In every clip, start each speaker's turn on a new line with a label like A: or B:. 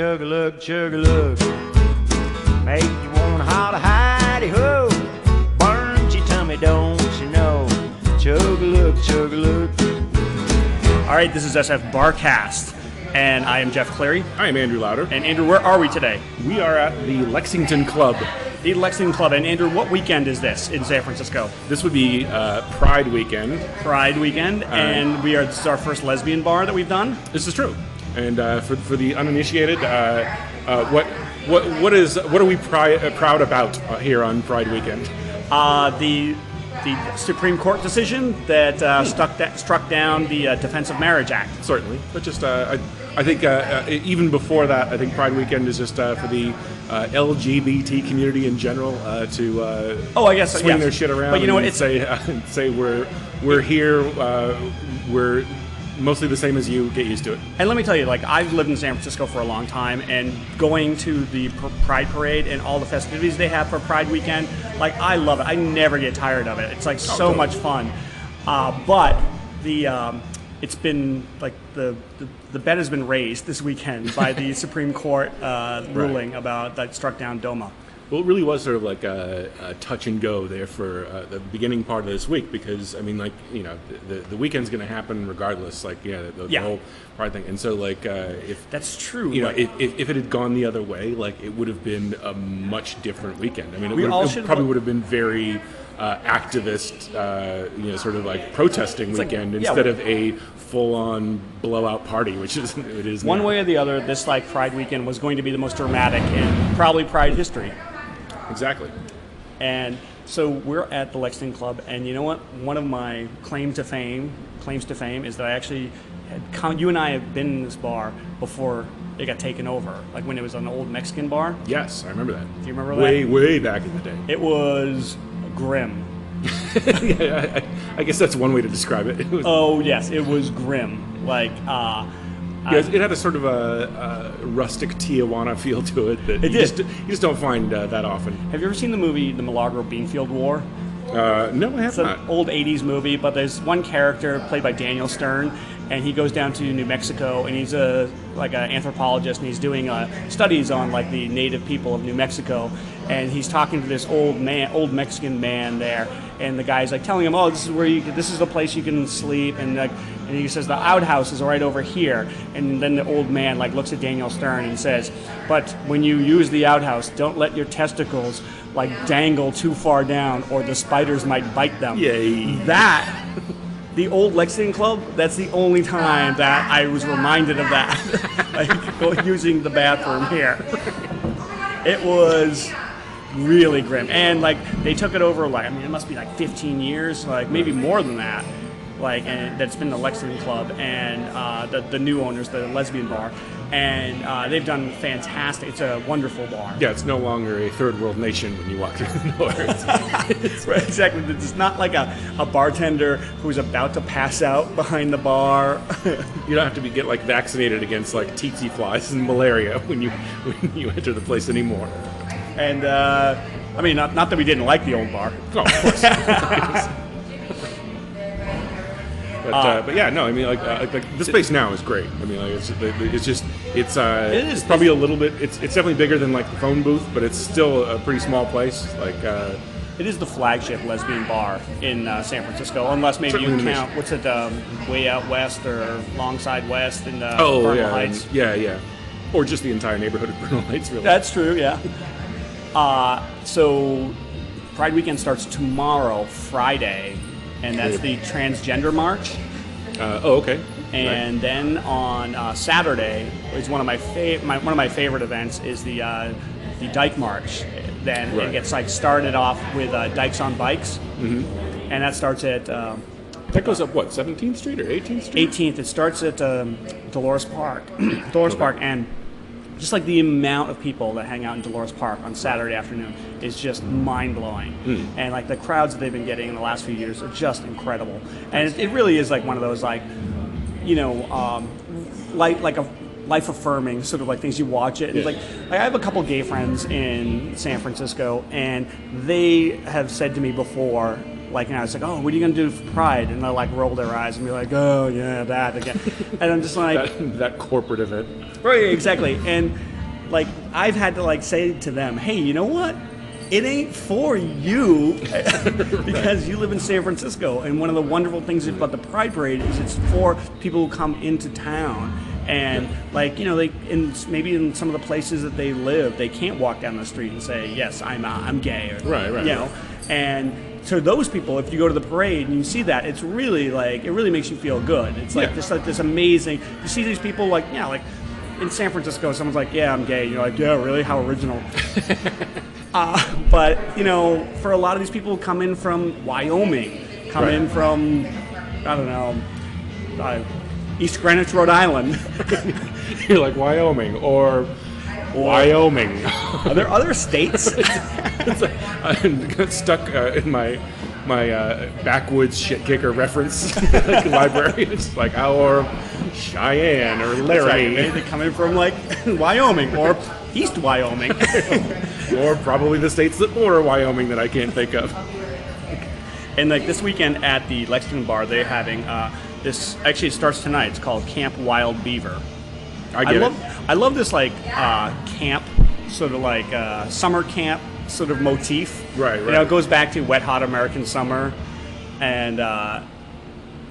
A: chug a look. Make you wanna holler, hidey ho. Burns your tummy, don't you know? Chug a look, chug a look.
B: All right, this is SFBarkast, and I am Jeff Clary.
C: I am Andrew Lauder.
B: And Andrew, where are we today?
C: We are at the Lexingtonclub.
B: The Lexingtonclub. And Andrew, what weekend is this in San Francisco?
C: This would be Pride weekend.
B: Pride weekend, and this is our first lesbian bar that we've done.
C: This is true. And for the uninitiated, what are we proud about here on Pride weekend?
B: The Supreme Court decision that struck down the Defense of Marriage Act.
C: Certainly, but just I think even before that, I think Pride weekend is just for the LGBT community in general to
B: I guess
C: swing their shit around.
B: But you know what?
C: And say we're here. We're mostly the same as you. Get used to it.
B: And let me tell you, like, I've lived in San Francisco for a long time, and going to the Pride Parade and all the festivities they have for Pride weekend, like, I love it. I never get tired of it. It's like so much fun. But it's been like the bet has been raised this weekend by the Supreme Court ruling about that struck down DOMA.
C: Well, it really was sort of like a touch and go there for the beginning part of this week, because I mean, like, you know, the weekend's going to happen regardless. Like, the whole Pride thing, and so like if
B: that's true,
C: you know, if it had gone the other way, like, it would have been a much different weekend. I mean, it probably would have been very activist, sort of like protesting weekend instead of a full-on blowout party, which it is
B: one
C: now.
B: way or the other. This like Pride weekend was going to be the most dramatic in probably Pride history.
C: Exactly.
B: And so we're at the Lexington Club, and you know what? One of my claims to fame is that I actually you and I have been in this bar before it got taken over, like when it was an old Mexican bar.
C: Yes, I remember that.
B: Do you remember
C: that?
B: Way
C: Way back in the day.
B: It was grim.
C: Yeah, I guess that's one way to describe it.
B: Yes, it was grim. Like,
C: yes, it had a sort of a rustic Tijuana feel to it that you just don't find that often.
B: Have you ever seen the movie The Milagro Beanfield War?
C: No, I have not.
B: It's an old 80s movie, but there's one character played by Daniel Stern, and he goes down to New Mexico, and he's an anthropologist, and he's doing studies on like the native people of New Mexico, and he's talking to this old Mexican man there, and the guy's like telling him, this is the place you can sleep, and he says the outhouse is right over here, and then the old man like looks at Daniel Stern and says, but when you use the outhouse, don't let your testicles like dangle too far down, or the spiders might bite them.
C: Yay!
B: The old Lexington Club, that's the only time that I was reminded of that, like using the bathroom here. It was really grim, and like they took it over. Like, I mean, it must be like 15 years, like maybe more than that. Like, and that's been the Lexington Club, and the new owners, the lesbian bar, and they've done fantastic. It's a wonderful bar.
C: Yeah, it's no longer a third world nation when you walk through the door.
B: Right, exactly. It's not like a bartender who's about to pass out behind the bar.
C: You don't have to get like vaccinated against like tsetse flies and malaria when you enter the place anymore.
B: And I mean, not that we didn't like the old bar.
C: Oh, of course. But yeah, no, I mean, like the space now is great. I mean, like it's probably a little bit. It's definitely bigger than like the phone booth, but it's still a pretty small place. Like
B: it is the flagship lesbian bar in San Francisco, unless maybe you count what's it, Way Out West or Longside West in Bernal Heights.
C: Yeah, or just the entire neighborhood of Bernal Heights. Really,
B: that's true. Yeah. So Pride weekend starts tomorrow, Friday. And that's the transgender march.
C: Okay.
B: And then on Saturday, it's one of my favorite events is the Dyke March. Then it gets like started off with Dykes on Bikes, and that starts at.
C: That goes up what, 17th Street or 18th Street?
B: 18th. It starts at Dolores Park, Park, and just like the amount of people that hang out in Dolores Park on Saturday afternoon is just mind-blowing. And like the crowds that they've been getting in the last few years are just incredible. And it really is like one of those like, like a life-affirming sort of like things you watch it. And like I have a couple gay friends in San Francisco, and they have said to me before, like, you know, it's like, oh, what are you going to do for Pride? And they'll, like, roll their eyes and be like, oh, yeah, that again. And I'm just like...
C: that corporate event.
B: Right, exactly. And like I've had to like say to them, hey, you know what? It ain't for you because you live in San Francisco, and one of the wonderful things about the Pride Parade is it's for people who come into town. And like, you know, maybe in some of the places that they live, they can't walk down the street and say, yes, I'm gay, or,
C: right,
B: you know. And to those people, if you go to the parade and you see that, it's really like, it really makes you feel good. It's like this amazing. You see these people like, yeah, like in San Francisco, someone's like, yeah, I'm gay. And you're like, yeah, really? How original. But, you know, for a lot of these people who come in from Wyoming, come in from, I don't know, East Greenwich, Rhode Island.
C: You're like, Wyoming or Wyoming.
B: Are there other states?
C: I'm stuck in my backwoods shit kicker reference library. It's like, or Cheyenne or Laramie.
B: Right. They're coming from like Wyoming or East Wyoming.
C: Or probably the states that border Wyoming that I can't think of.
B: And like this weekend at the Lexington bar, they're having this. Actually, it starts tonight. It's called Camp Wild Beaver. I love this like camp, sort of like summer camp sort of motif.
C: Right.
B: You know, it goes back to Wet Hot American Summer, and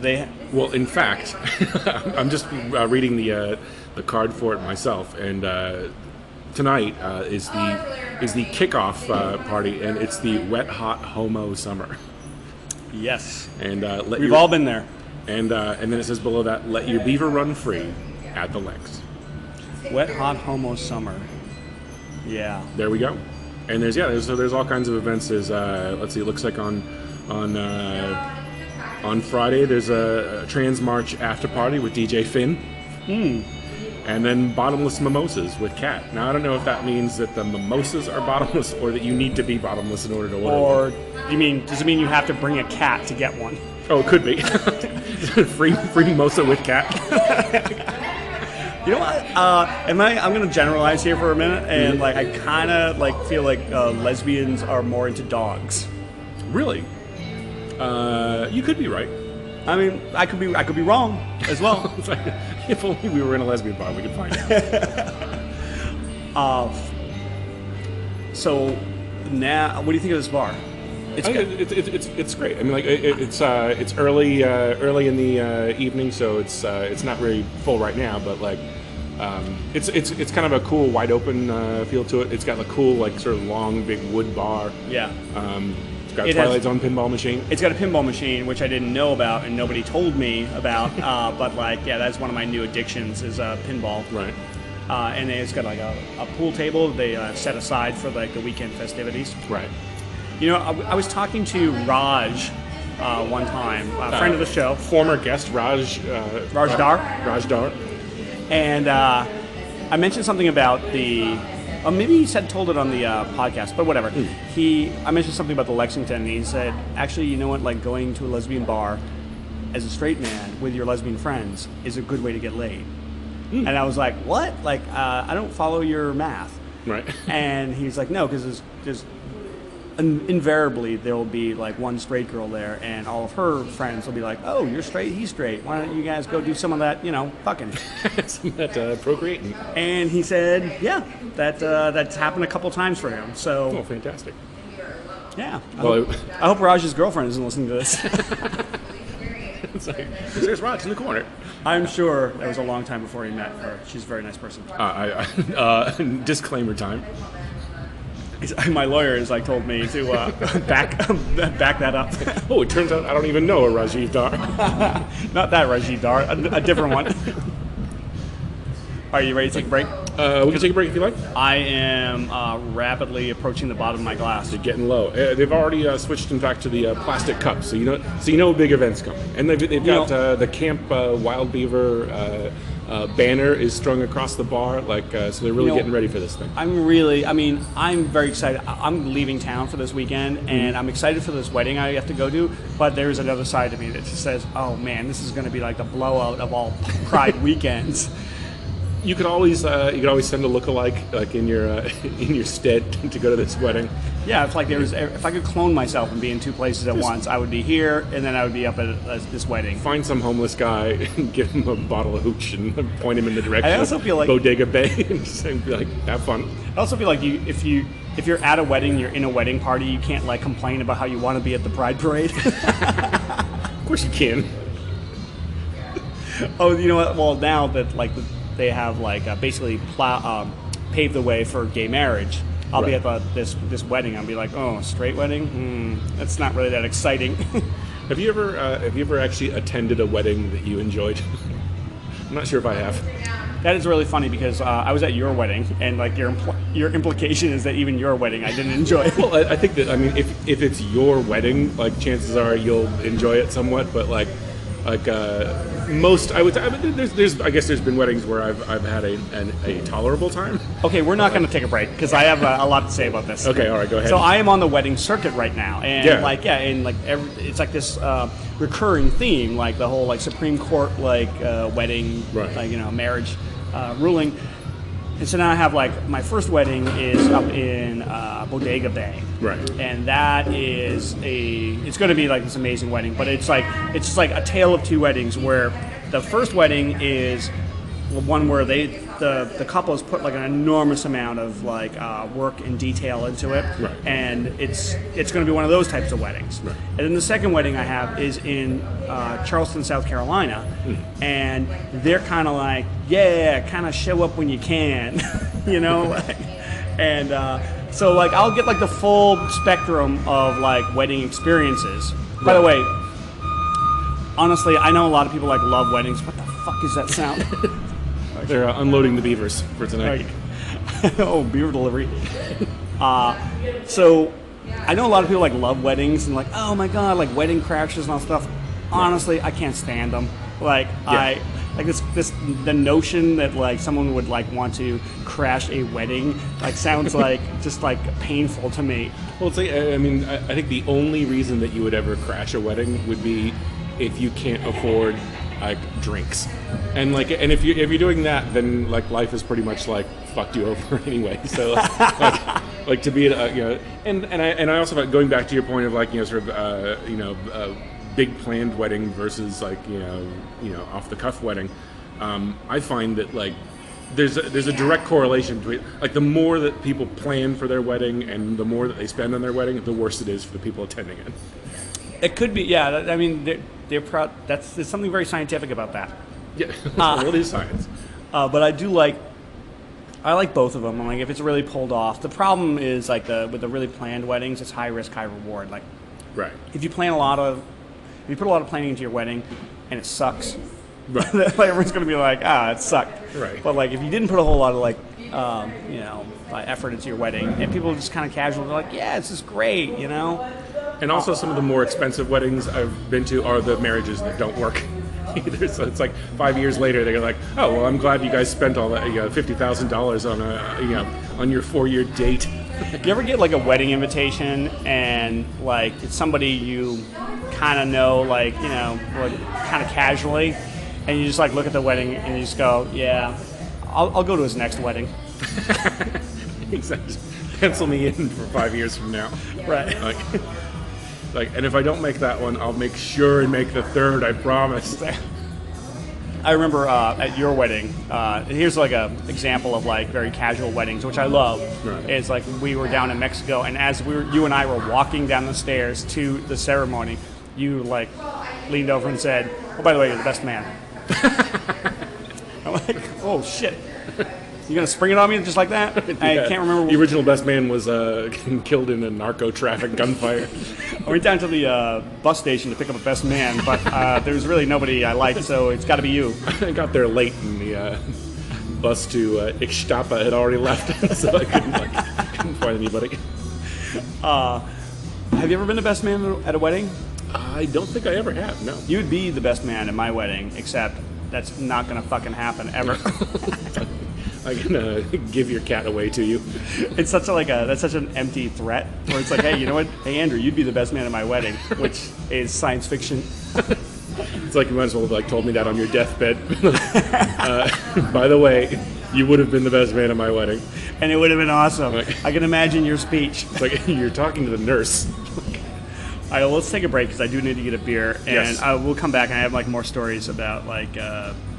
B: they.
C: Well, in fact, I'm just reading the card for it myself, and tonight is the kickoff party, and it's the Wet Hot Homo Summer.
B: Yes.
C: And
B: we've all been there.
C: And then it says below that, let your beaver run free at the Lex.
B: Wet Hot Homo Summer. Yeah.
C: There we go. And there's all kinds of events. There's let's see, it looks like on Friday there's a Trans March after party with DJ Finn. And then bottomless mimosas with Kat. Now I don't know if that means that the mimosas are bottomless or that you need to be bottomless in order to order.
B: Or does it mean you have to bring a cat to get one?
C: Oh, it could be. free mimosa with Kat.
B: You know what? I'm going to generalize here for a minute, and like I kind of like feel like lesbians are more into dogs.
C: Really? You could be right.
B: I mean, I could be wrong as well.
C: It's like, if only we were in a lesbian bar, we could find out.
B: So now, what do you think of this bar?
C: It's great. I mean, like it's early in the evening, so it's not very full right now. But like, it's kind of a cool, wide open feel to it. It's got a cool, like sort of long, big wood bar.
B: Yeah.
C: It's got a Twilight Zone pinball machine.
B: It's got a pinball machine, which I didn't know about and nobody told me about. But like, yeah, that's one of my new addictions is pinball.
C: Right.
B: And it's got like a pool table they set aside for like the weekend festivities.
C: Right.
B: You know, I was talking to Raj one time, a friend of the show.
C: Former guest Raj
B: Dar.
C: Raj Dar.
B: And I mentioned something about maybe he told it on the podcast, but whatever. I mentioned something about the Lexington, and he said, actually, you know what, like going to a lesbian bar as a straight man with your lesbian friends is a good way to get laid. And I was like, what? Like, I don't follow your math.
C: Right.
B: And he's like, no, because there's invariably there will be like one straight girl there, and all of her friends will be like, oh, you're straight, he's straight, why don't you guys go do some of that, you know, fucking.
C: Some of that procreating.
B: And he said, yeah, that's happened a couple times for him. So
C: oh, fantastic.
B: Yeah. I hope Raj's girlfriend isn't listening to this.
C: It's like, there's Raj in the corner.
B: I'm sure that was a long time before he met her. She's a very nice person.
C: Disclaimer time.
B: My lawyer has like told me to back that up.
C: Oh, it turns out I don't even know a Rajiv Dar.
B: Not that Rajiv Dar, a different one. Are you ready to take a break?
C: We can take a break if you like.
B: I am rapidly approaching the bottom of my glass.
C: They're getting low. They've already switched, in fact, to the plastic cups, so you know a big event's coming. And they've got the Camp Wild Beaver banner is strung across the bar, so they're really getting ready for this thing. I'm
B: very excited. I'm leaving town for this weekend, and I'm excited for this wedding I have to go to, but there's another side to me that just says, oh man, this is going to be like the blowout of all Pride weekends.
C: You could always send a lookalike like in your stead to go to this wedding.
B: Yeah, it's like if I could clone myself and be in two places at once, I would be here, and then I would be up at this wedding.
C: Find some homeless guy and give him a bottle of hooch and point him in the direction
B: I also feel like
C: Bodega Bay and just be like, have fun.
B: I also feel like if you're at a wedding, you're in a wedding party, you can't like complain about how you want to be at the pride parade.
C: Of course you can.
B: Oh, you know what? Well, now that like they have like basically paved the way for gay marriage. I'll be at this wedding. I'll be like, oh, straight wedding? That's not really that exciting.
C: Have you ever actually attended a wedding that you enjoyed? I'm not sure if I have.
B: That is really funny because I was at your wedding, and like your implication is that even your wedding I didn't enjoy.
C: Well, I think that if it's your wedding, like chances are you'll enjoy it somewhat, but like most, I mean, there's been weddings where I've had a tolerable time.
B: Okay, we're not going to take a break because I have a lot to say about this.
C: Okay, all right, go ahead.
B: So I am on the wedding circuit right now, and it's like this recurring theme, like the whole like Supreme Court wedding, like marriage ruling. And so now I have like my first wedding is up in Bodega Bay,
C: right?
B: And that is it's going to be like this amazing wedding, but it's just like a tale of two weddings where the first wedding is one where the couple has put like an enormous amount of like work and detail into it,
C: right.
B: And it's going to be one of those types of weddings.
C: Right.
B: And then the second wedding I have is in Charleston, South Carolina, and they're kind of like, yeah, kind of show up when you can, and so like I'll get like the full spectrum of like wedding experiences. Right. By the way, honestly, I know a lot of people like love weddings. What the fuck is that sound?
C: They're unloading the beavers for tonight.
B: Oh, beaver delivery. So I know a lot of people like love weddings and like, oh my god, like wedding crashes and all stuff. Honestly, I can't stand them. Like I like the notion that like someone would like want to crash a wedding like sounds like just like painful to me.
C: Well, it's like, I mean, I think the only reason that you would ever crash a wedding would be if you can't afford like drinks, and if you're doing that, then like life is pretty much like fucked you over anyway. So like to be and I also thought, going back to your point of like big planned wedding versus like off the cuff wedding, I find that like there's a direct correlation between like the more that people plan for their wedding and the more that they spend on their wedding, the worse it is for the people attending it.
B: It could be, yeah. I mean, they're proud. There's something very scientific about that.
C: Yeah, it is science.
B: But I like both of them. Like if it's really pulled off. The problem is like with the really planned weddings, it's high risk, high reward. Like,
C: right.
B: If you put a lot of planning into your wedding and it sucks,
C: right.
B: Like everyone's gonna be like, it sucked.
C: Right.
B: But like if you didn't put a whole lot of effort into your wedding, and people just kind of casually like, yeah, this is great,
C: And also some of the more expensive weddings I've been to are the marriages that don't work either. So it's like 5 years later they're like, oh well, I'm glad you guys spent all that $50,000 on your 4-year date.
B: You ever get like a wedding invitation and like it's somebody you kind of know, like kind of casually, and you just like look at the wedding and you just go, yeah, I'll go to his next wedding.
C: Exactly. Pencil me in for 5 years from now.
B: Right.
C: And if I don't make that one, I'll make sure and make the third, I promise.
B: I remember at your wedding, here's like a example of like very casual weddings, which I love.
C: Right.
B: It's like we were down in Mexico, and as you and I were walking down the stairs to the ceremony, you like leaned over and said, oh, by the way, you're the best man. I'm like, oh shit. You gonna spring it on me just like that? I can't remember.
C: The original best man was killed in a narco-traffic gunfire.
B: I went down to the bus station to pick up a best man, but there was really nobody I liked, so it's got to be you.
C: I got there late, and the bus to Ixtapa had already left, so I couldn't find anybody.
B: Have you ever been the best man at a wedding?
C: I don't think I ever have. No.
B: You'd be the best man at my wedding, except that's not gonna fucking happen ever.
C: I'm gonna give your cat away to you.
B: It's such that's such an empty threat. Where it's like, hey, you know what? Hey, Andrew, you'd be the best man at my wedding, which is science fiction.
C: It's like you might as well have told me that on your deathbed. By the way, You would have been the best man at my wedding.
B: And it would have been awesome. I can imagine your speech.
C: It's like you're talking to the nurse.
B: All right, well, let's take a break because I do need to get a beer, and yes. We'll come back and I have like more stories about like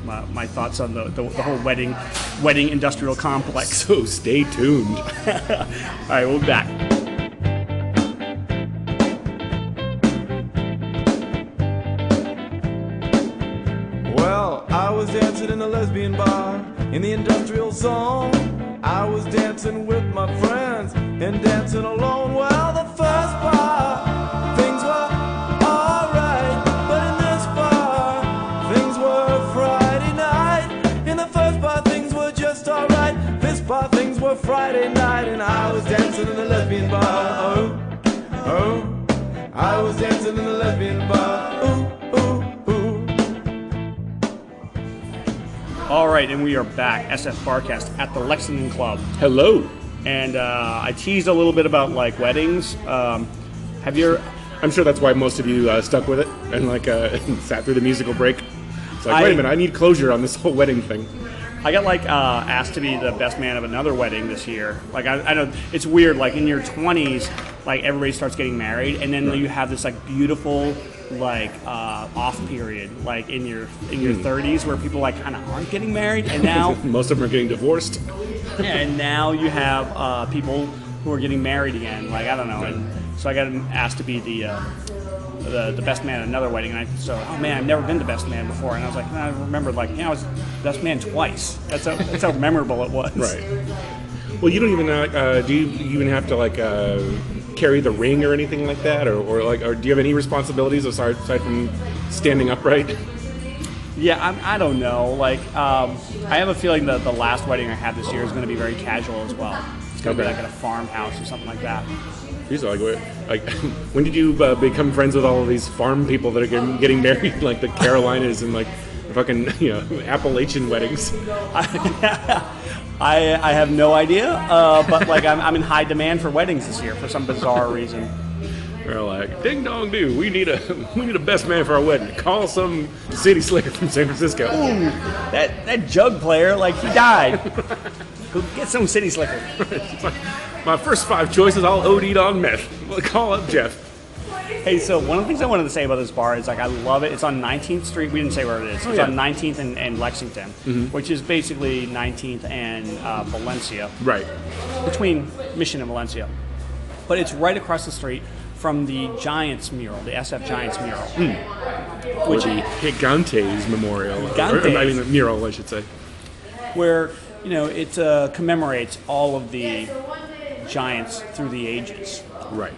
B: my thoughts on the whole wedding industrial complex.
C: So stay tuned.
B: All right, we'll be back.
D: Well, I was dancing in a lesbian bar in the industrial zone. I was dancing with my friends and dancing alone. Well, the first bar, things were alright, but in this bar, things were Friday night. In the first bar, things were just alright. This bar, things were Friday night, and I was dancing in the lesbian bar. Oh, oh, I was dancing in the lesbian bar. Ooh, ooh, ooh.
B: All right, and we are back, SFBarkast at the Lexingtonclub.
C: Hello.
B: And I teased a little bit about like weddings. Have you?
C: I'm sure that's why most of you stuck with it and like sat through the musical break. It's like, wait a minute, I need closure on this whole wedding thing.
B: I got like asked to be the best man of another wedding this year. Like I know it's weird. Like in your 20s, like everybody starts getting married, and then you have this like beautiful like off period, like in your 30s, where people like kind of aren't getting married, and now
C: most of them are getting divorced.
B: Yeah, and now you have people who are getting married again. Like I don't know, and so I got asked to be the best man at another wedding, and oh man, I've never been the best man before, and I was like, I remembered like, I was best man twice. That's how memorable it was.
C: Right. Well, you don't even do you even have to like carry the ring or anything like that, or do you have any responsibilities aside from standing upright?
B: Yeah, I don't know. Like, I have a feeling that the last wedding I had this year is going to be very casual as well. It's going to be like at a farmhouse or something like that.
C: Geez, like when did you become friends with all of these farm people that are getting married, like the Carolinas and like fucking Appalachian weddings?
B: I have no idea, but like I'm in high demand for weddings this year for some bizarre reason.
C: They're like, ding dong do, we need a best man for our wedding. Call some city slicker from San Francisco.
B: Ooh, that jug player, like he died. Go get some city slicker.
C: My first 5 choices, I'll OD'd on meth. We'll call up Jeff.
B: Hey, so one of the things I wanted to say about this bar is like I love it. It's on 19th Street. We didn't say where it is. It's on 19th and Lexington, which is basically 19th and Valencia.
C: Right.
B: Between Mission and Valencia. But it's right across the street from the Giants mural, the SF Giants mural.
C: Which the Gigantes Memorial. The mural, I should say.
B: Where, it commemorates all of the Giants through the ages.
C: Right.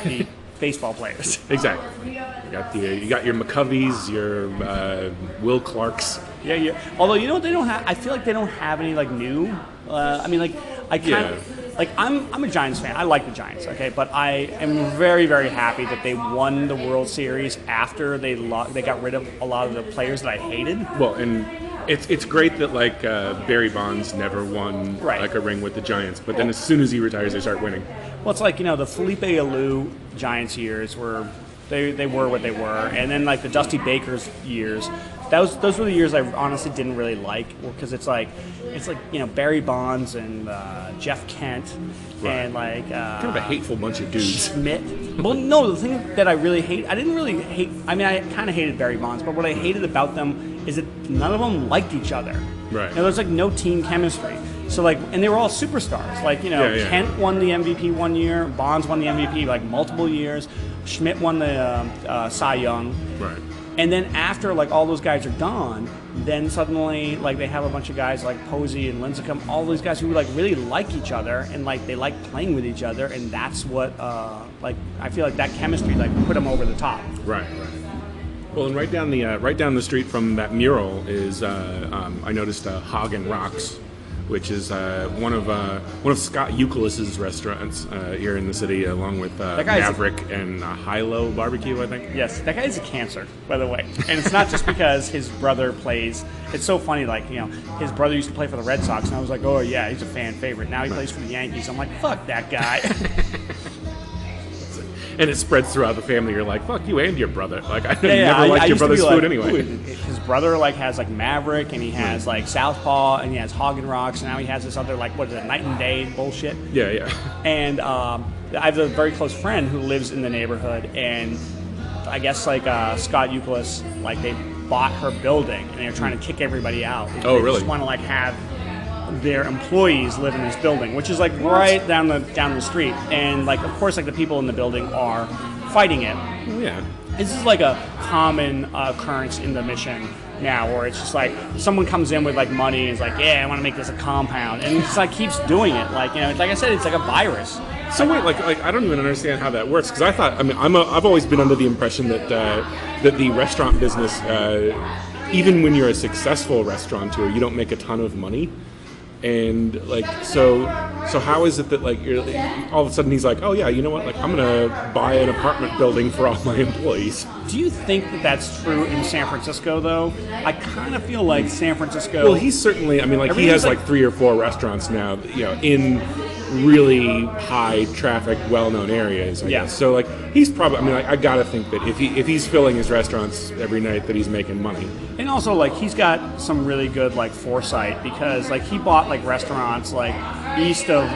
B: The baseball players.
C: Exactly. You got your McCoveys, your Will Clarks.
B: Yeah. Although they don't have. I feel like they don't have any like new. I'm a Giants fan. I like the Giants. Okay, but I am very very happy that they won the World Series after they got rid of a lot of the players that I hated.
C: Well, and it's great that like Barry Bonds never won like a ring with the Giants, but then as soon as he retires, they start winning.
B: Well, it's like the Felipe Alou Giants years were they were what they were, and then like the Dusty Baker's years. Those were the years I honestly didn't really like, because it's like Barry Bonds and Jeff Kent and like
C: kind of a hateful bunch of dudes.
B: Schmidt. Well, no, the thing that I really hate, I didn't really hate. I mean, I kind of hated Barry Bonds, but what I hated about them is that none of them liked each other.
C: Right.
B: There's like no team chemistry. So like, and they were all superstars. Like Kent won the MVP one year, Bonds won the MVP like multiple years, Schmidt won the Cy Young.
C: Right.
B: And then after like all those guys are gone, then suddenly like they have a bunch of guys like Posey and Lincecum, all those guys who like really like each other and like they like playing with each other, and that's what like I feel like that chemistry like put them over the top.
C: Right. Well, and right down the street from that mural is I noticed Hagen Rocks, which is one of Scott Euclid's restaurants here in the city, along with Maverick and Hilo Barbecue, I think.
B: Yes, that guy is a cancer, by the way. And it's not just because his brother plays. It's so funny, like, his brother used to play for the Red Sox, and I was like, oh, yeah, he's a fan favorite. Now he plays for the Yankees. I'm like, fuck that guy.
C: and it spreads throughout the family. You're like, fuck you and your brother. Like, I never liked your brother's food anyway.
B: His brother like has like Maverick, and he has like Southpaw, and he has Haagen Rocks, and now he has this other like what is it, Night and Day bullshit.
C: Yeah.
B: And I have a very close friend who lives in the neighborhood, and I guess like Scott Euclid, like they bought her building, and they're trying to kick everybody out.
C: Oh,
B: they
C: really?
B: Just want to like have their employees live in this building, which is like right down the street, and like of course like the people in the building are fighting it.
C: Yeah.
B: This is like a common occurrence in the Mission now, where it's just like someone comes in with like money and is like, yeah, I want to make this a compound, and it's like keeps doing it. Like, you know, like I said, it's like a virus.
C: So wait, like I don't even understand how that works, because I thought, I mean, I've always been under the impression that that the restaurant business, even when you're a successful restaurateur, you don't make a ton of money. And like so how is it that like you're all of a sudden he's like, oh yeah, you know what, like I'm gonna buy an apartment building for all my employees?
B: Do you think that that's true in San Francisco though? I kind of feel like San Francisco.
C: Well, he's certainly, I mean, like he has like 3 or 4 restaurants now, you know, in really high traffic, well-known areas. I guess. So like he's probably, I mean, like, I gotta think that if he's filling his restaurants every night, that he's making money.
B: And also like he's got some really good like foresight, because like he bought like restaurants like east of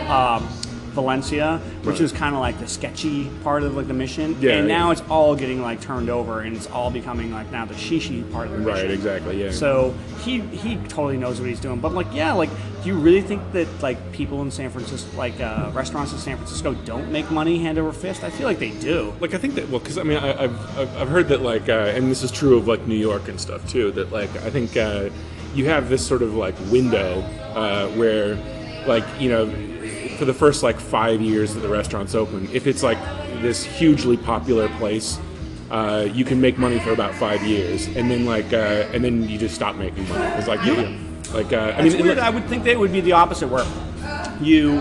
B: Valencia, which is kind of like the sketchy part of like the Mission, and now it's all getting like turned over, and it's all becoming like now the shishi part of the Mission.
C: Right, exactly, yeah.
B: So he totally knows what he's doing. But like, yeah, like, do you really think that like people in San Francisco, like restaurants in San Francisco, don't make money hand over fist? I feel like they do.
C: Like I think that, well, because I mean I've heard that like, and this is true of like New York and stuff too, that like I think you have this sort of like window where like, you know, for the first like 5 years that the restaurant's open, if it's like this hugely popular place, you can make money for about 5 years, and then like and then you just stop making money. It's like I mean,
B: weird. I would think that it would be the opposite, where you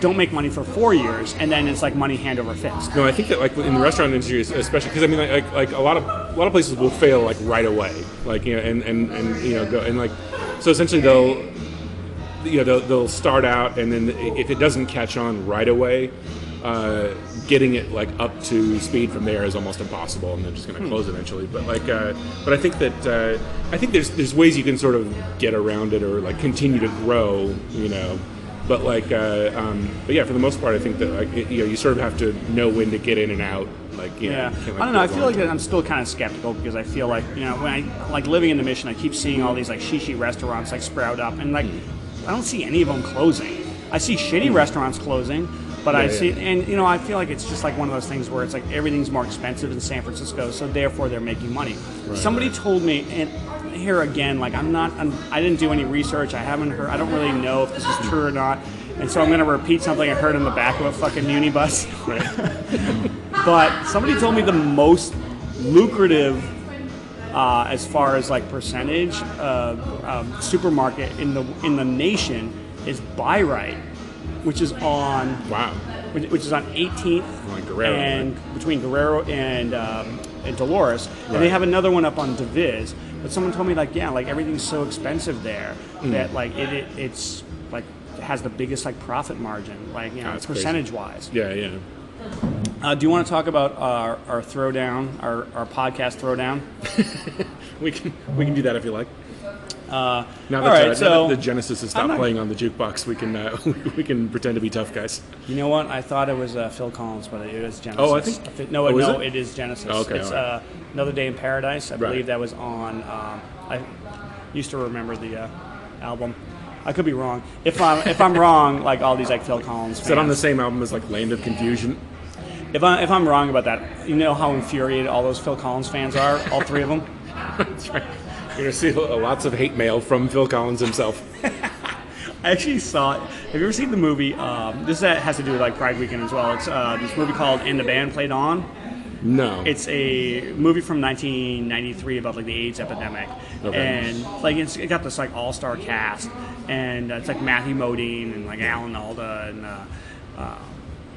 B: don't make money for 4 years, and then it's like money hand over fist.
C: No, I think that like in the restaurant industry, especially because I mean like a lot of places will fail like right away, like, you know, and you know, go and like, so essentially they'll start out, and then if it doesn't catch on right away, getting it like up to speed from there is almost impossible, and they're just going to close eventually. But like, but I think that I think there's ways you can sort of get around it, or like continue to grow, you know. But like, but yeah, for the most part, I think that like, you know, you sort of have to know when to get in and out. Like, you know,
B: I don't know. I feel like I'm still kind of skeptical, because I feel like, you know, when I like living in the Mission, I keep seeing all these like shishi restaurants like sprout up, and like I don't see any of them closing. I see shitty restaurants closing, but I see, and you know, I feel like it's just like one of those things where it's like everything's more expensive in San Francisco, so therefore they're making money. Somebody told me, and here again, like I didn't do any research. I haven't heard. I don't really know if this is true or not, and so I'm going to repeat something I heard in the back of a fucking uni bus. But somebody told me the most lucrative, as far as like percentage, supermarket in the nation is Buy Right, which is on which is on 18th
C: Guerrero,
B: and between Guerrero and Dolores, and they have another one up on DeViz. But someone told me like, yeah, like everything's so expensive there that like it's like it has the biggest like profit margin, like, you know, percentage wise.
C: Yeah.
B: Do you want to talk about our throwdown, our podcast throwdown?
C: we can do that if you like. Now
B: that
C: the Genesis has stopped playing on the jukebox, we can pretend to be tough guys.
B: You know what? I thought it was Phil Collins, but it is Genesis.
C: Oh, I think
B: it is Genesis.
C: Oh, okay,
B: it's Another Day in Paradise. I believe that was on. I used to remember the album. I could be wrong. If I'm wrong, like all these like Phil Collins fans.
C: Is that on the same album as like Land of Confusion?
B: If I'm wrong about that, you know how infuriated all those Phil Collins fans are, all three of them.
C: That's right. You're going to see lots of hate mail from Phil Collins himself.
B: I actually saw it. Have you ever seen the movie? This has to do with like Pride Weekend as well. It's this movie called And the Band Played On.
C: No.
B: It's a movie from 1993 about like the AIDS epidemic, and like it got this like all-star cast, and it's like Matthew Modine and like Alan Alda, and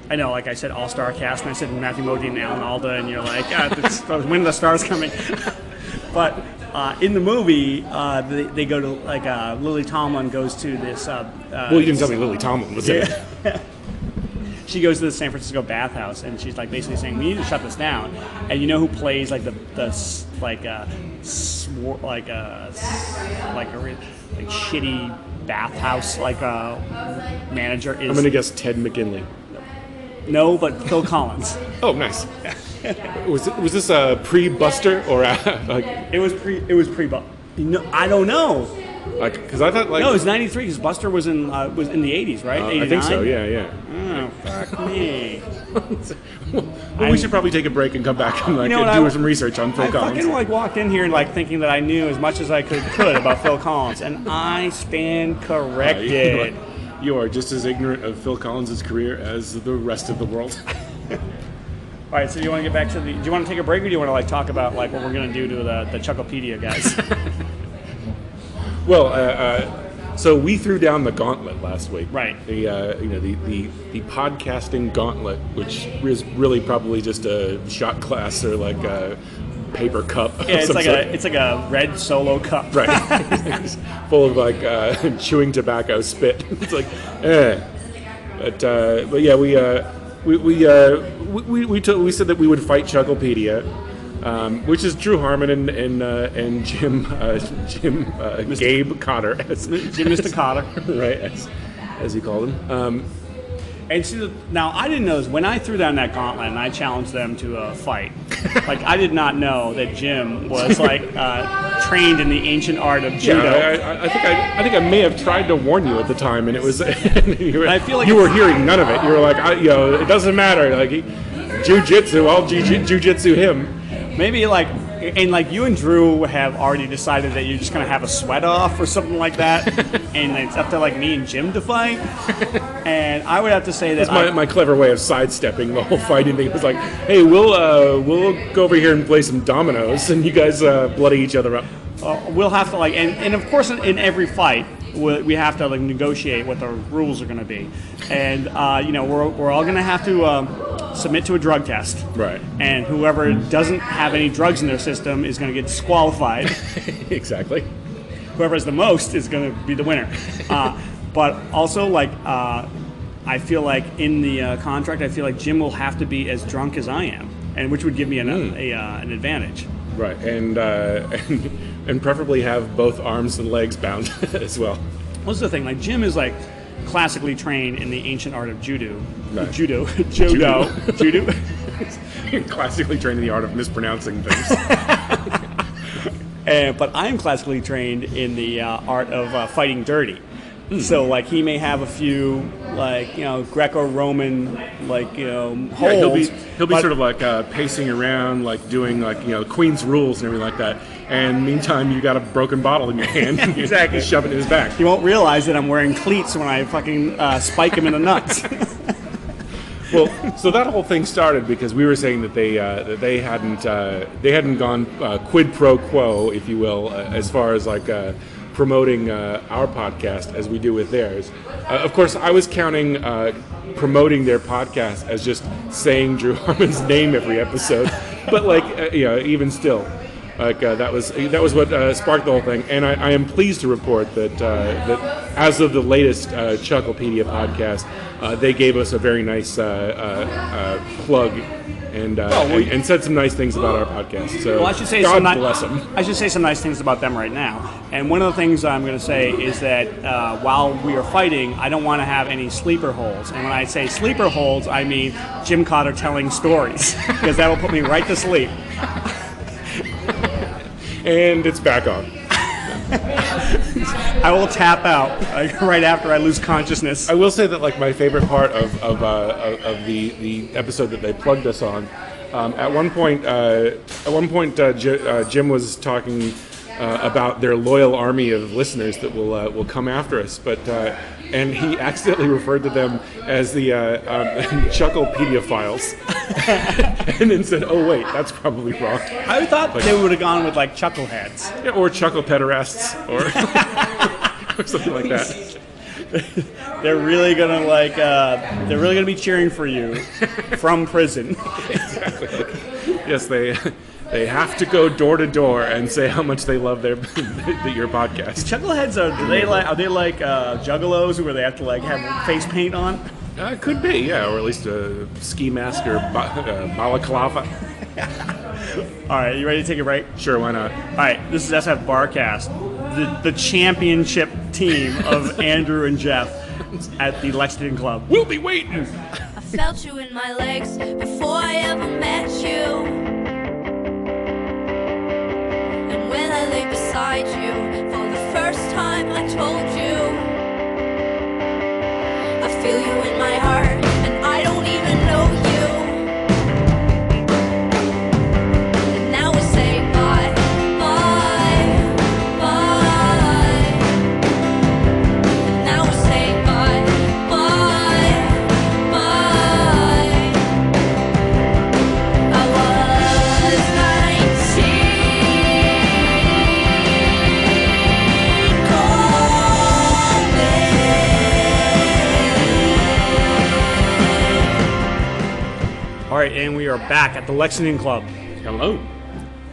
B: I know, like I said, all-star cast, and I said Matthew Modine and Alan Alda, and you're like, when are the stars coming? But in the movie, they go to like Lily Tomlin goes to this.
C: Well, you didn't tell me Lily Tomlin was in it.
B: she goes to the San Francisco bathhouse, and she's like basically saying, we need to shut this down. And you know who plays like the shitty bathhouse manager is?
C: I'm gonna guess Ted McGinley.
B: No, but Phil Collins.
C: Oh, nice. Was this a pre-Buster or like?
B: It was pre. No, I don't know.
C: Like, because I thought like
B: no, it was '93 because Buster was in the '80s, right?
C: I think so. Yeah.
B: Oh, fuck me.
C: Well, we should probably take a break and come back and do some research on Phil Collins.
B: I fucking walked in here and thinking that I knew as much as I could about Phil Collins, and I stand corrected.
C: You are just as ignorant of Phil Collins' career as the rest of the world.
B: All right, so do you want to get back to do you want to take a break, or do you want to talk about what we're going to do to the Chucklepedia guys?
C: Well, so we threw down the gauntlet last week.
B: Right.
C: The podcasting gauntlet, which is really probably just a shot glass or like a paper cup.
B: Yeah, it's like a red Solo cup.
C: Right. It's full of chewing tobacco spit. It's like, But yeah, we said that we would fight Chucklepedia. Which is Drew Harmon and Jim Gabe Cotter,
B: Jim Mr. Cotter,
C: right? As he called him.
B: And see, now I didn't know this when I threw down that gauntlet and I challenged them to a fight. I did not know that Jim was trained in the ancient art of judo.
C: Yeah, I think I may have tried to warn you at the time, and it was.
B: I feel like
C: you were hearing none of it. You were like, it doesn't matter. Jiu-jitsu, I'll jiu-jitsu him.
B: Maybe you and Drew have already decided that you're just gonna have a sweat off or something like that, and it's up to me and Jim to fight. And I would have to say that
C: that's my clever way of sidestepping the whole fighting thing. It was like, hey, we'll go over here and play some dominoes, and you guys bloody each other up.
B: We'll have to and of course in every fight we have to negotiate what the rules are going to be, and we're all going to have to submit to a drug test,
C: right? And
B: whoever doesn't have any drugs in their system is going to get disqualified.
C: Exactly.
B: Whoever has the most is going to be the winner. But also, I feel like in the contract, I feel like Jim will have to be as drunk as I am, and which would give me an advantage.
C: Right, and preferably have both arms and legs bound as well.
B: What's the thing? Jim is classically trained in the ancient art of judo.
C: Right.
B: Judo.
C: You're classically trained in the art of mispronouncing things.
B: But I'm classically trained in the art of fighting dirty. So he may have a few Greco-Roman holds.
C: Yeah, he'll be sort of pacing around, doing Queen's rules and everything like that. And meantime, you got a broken bottle in your hand.
B: Exactly.
C: You shove it in his back.
B: He won't realize that I'm wearing cleats when I fucking spike him in the nuts.
C: Well, so that whole thing started because we were saying that they hadn't gone quid pro quo, if you will, as far as promoting our podcast as we do with theirs. Of course, I was counting promoting their podcast as just saying Drew Harmon's name every episode, but even still, that was what sparked the whole thing. And I am pleased to report that as of the latest Chucklepedia podcast, they gave us a very nice plug. And said some nice things about our podcast. So
B: I should say
C: God bless them.
B: I should say some nice things about them right now. And one of the things I'm going to say is that while we are fighting, I don't want to have any sleeper holes. And when I say sleeper holes, I mean Jim Cotter telling stories, because that will put me right to sleep.
C: And it's back on.
B: I will tap out right after I lose consciousness.
C: I will say that my favorite part of the episode that they plugged us on, at one point Jim was talking about their loyal army of listeners that will come after us, and he accidentally referred to them as the Chucklepedia files, and then said, "Oh wait, that's probably wrong."
B: I thought they would have gone with chuckleheads,
C: yeah, or chuckle pederasts, or something like that.
B: They're really gonna be cheering for you from prison.
C: Exactly. Yes, they have to go door to door and say how much they love your podcast.
B: Chuckleheads are they like juggalos where they have to have face paint on?
C: Could be, yeah, or at least a ski mask or balaclava.
B: All right, you ready to take a break?
C: Sure, why not?
B: All right, this is SFBarkast, the championship team of Andrew and Jeff at the Lexington Club.
C: We'll be waiting.
E: I felt you in my legs before I ever met you. And when I lay beside you for the first time, I told you I feel you in my heart, and I don't even know you. And now we say bye, bye, bye. And now we say bye, bye, bye. I was 19,
B: All right, and we are back at the Lexington Club.
C: Hello.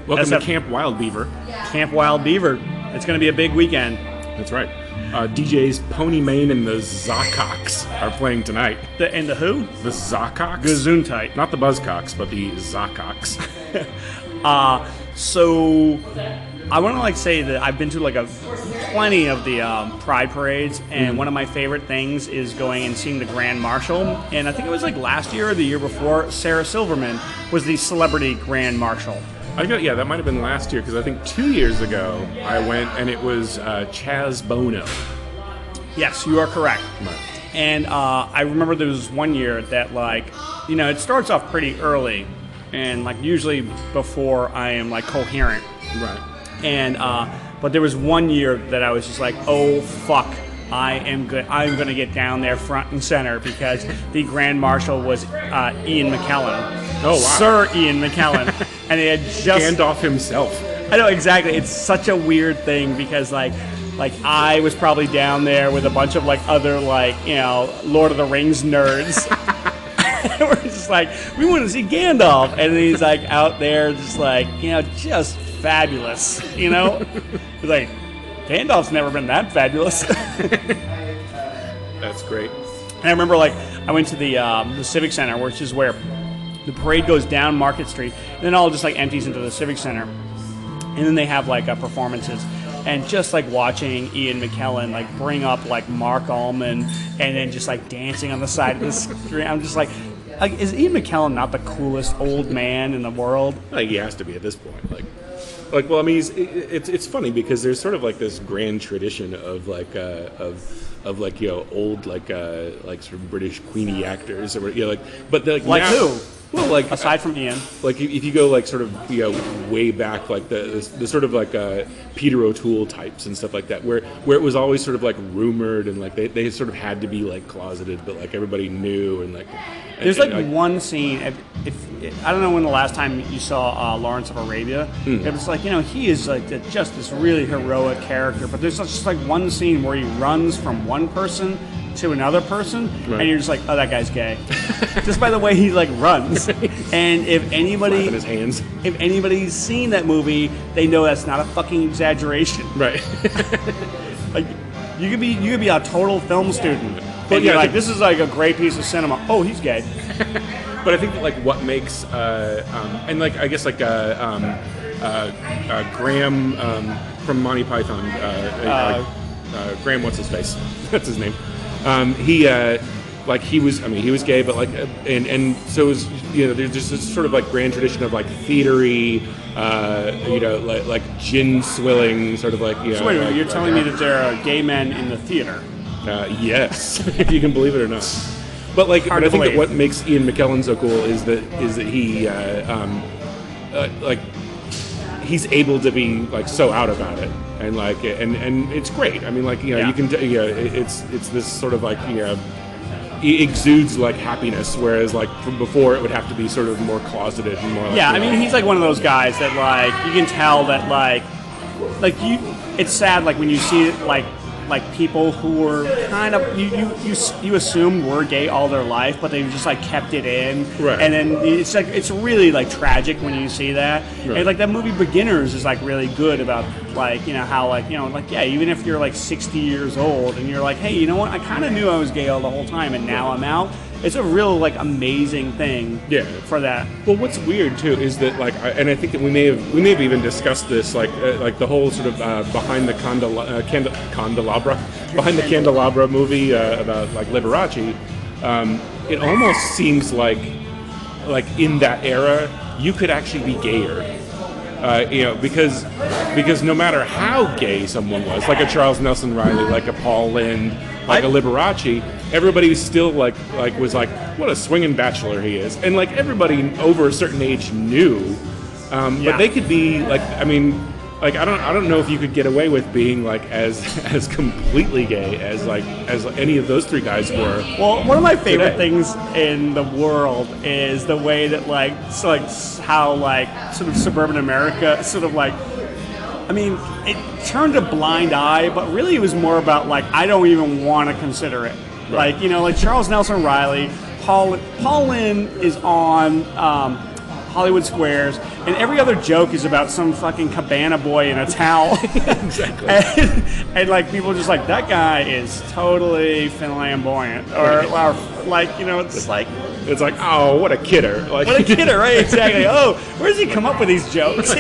C: Welcome to Camp Wild Beaver.
B: Camp Wild Beaver. It's going to be a big weekend.
C: That's right. DJs Pony Mane and the Zacocks are playing tonight.
B: And the who?
C: The Zacocks?
B: Gesundheit.
C: Not the Buzzcocks, but the Zacocks.
B: So I want to say that I've been to plenty of the Pride parades, and one of my favorite things is going and seeing the Grand Marshal. And I think it was last year or the year before, Sarah Silverman was the celebrity Grand Marshal.
C: That might have been last year, because I think 2 years ago I went and it was Chaz Bono.
B: Yes, you are correct.
C: Right.
B: And I remember there was one year that it starts off pretty early, and usually before I am coherent.
C: Right.
B: And but there was one year that I was just oh fuck, I'm going to get down there front and center, because the Grand Marshal was Ian McKellen.
C: Oh, wow.
B: Sir Ian McKellen. And they had just
C: Gandalf himself.
B: I know, exactly. It's such a weird thing, because I was probably down there with a bunch of other Lord of the Rings nerds. We're just we want to see Gandalf, and he's out there just just fabulous, He's Gandalf's never been that fabulous.
C: That's great.
B: And I remember I went to the Civic Center, which is where the parade goes down Market Street, and then all just empties into the Civic Center, and then they have performances. And just watching Ian McKellen bring up Mark Allman, and then just dancing on the side of the screen, I'm just is Ian McKellen not the coolest old man in the world?
C: He has to be at this point. Well, I mean, it's funny, because there's sort of this grand tradition of old sort of British Queenie actors, or but now,
B: who?
C: Well,
B: aside from Ian,
C: if you go sort of way back, the sort of Peter O'Toole types and stuff like that, where it was always sort of rumored, and they sort of had to be closeted, but everybody knew, and
B: there's one scene. If I don't know when the last time you saw Lawrence of Arabia, it was he is just this really heroic character, but there's just one scene where he runs from one person to another person, right, and you're just oh, that guy's gay, just by the way he runs. And if anybody's seen that movie, they know that's not a fucking exaggeration,
C: right?
B: You could be a total film student, but
C: yeah,
B: this is a great piece of cinema. Oh, he's gay.
C: But I think that what makes and I guess Graham from Monty Python, Graham, what's his face? That's his name. He was gay, but and so it was, there's just this sort of grand tradition of theatery, gin swilling sort of
B: So wait a minute, you're telling me that there are gay men in the theater?
C: Yes, if you can believe it or not. But I think that what makes Ian McKellen so cool is that he he's able to be so out about it, and and it's great. I mean, you can it's this sort of he exudes happiness, whereas from before it would have to be sort of more closeted and more.
B: I mean, he's one of those guys that you can tell that it's sad when you see it like people who were kind of you assumed were gay all their life, but they just like kept it in,
C: right.
B: And then it's really like tragic when you see that.
C: Right.
B: And like that movie Beginners is like really good about like how like like yeah, even if you're like 60 years old and you're like, hey, you know what, I kind of knew I was gay all the whole time and now I'm out. It's a real like amazing thing for that.
C: Well, what's weird too is that like, and I think that we may have even discussed this like the whole sort of behind the candelabra movie about like Liberace. It almost seems like in that era you could actually be gayer. Because no matter how gay someone was, like a Charles Nelson Riley, like a Paul Lynde, like a Liberace, everybody was still was like, what a swinging bachelor he is, and like everybody over a certain age knew, but they could be like, I mean, like I don't know if you could get away with being like as completely gay as any of those three guys were.
B: Well, one of my favorite things in the world is the way that how sort of suburban America sort of like, I mean, it turned a blind eye, but really it was more about like I don't even want to consider it. Right. Like like Charles Nelson Riley, Paul Lynde is on Hollywood Squares, and every other joke is about some fucking cabana boy in a towel.
C: Exactly.
B: and like people are just like, that guy is totally flamboyant, or like
C: it's like, oh, what a kidder! Like,
B: what a kidder, right? Exactly. Oh, where does he come up with these jokes?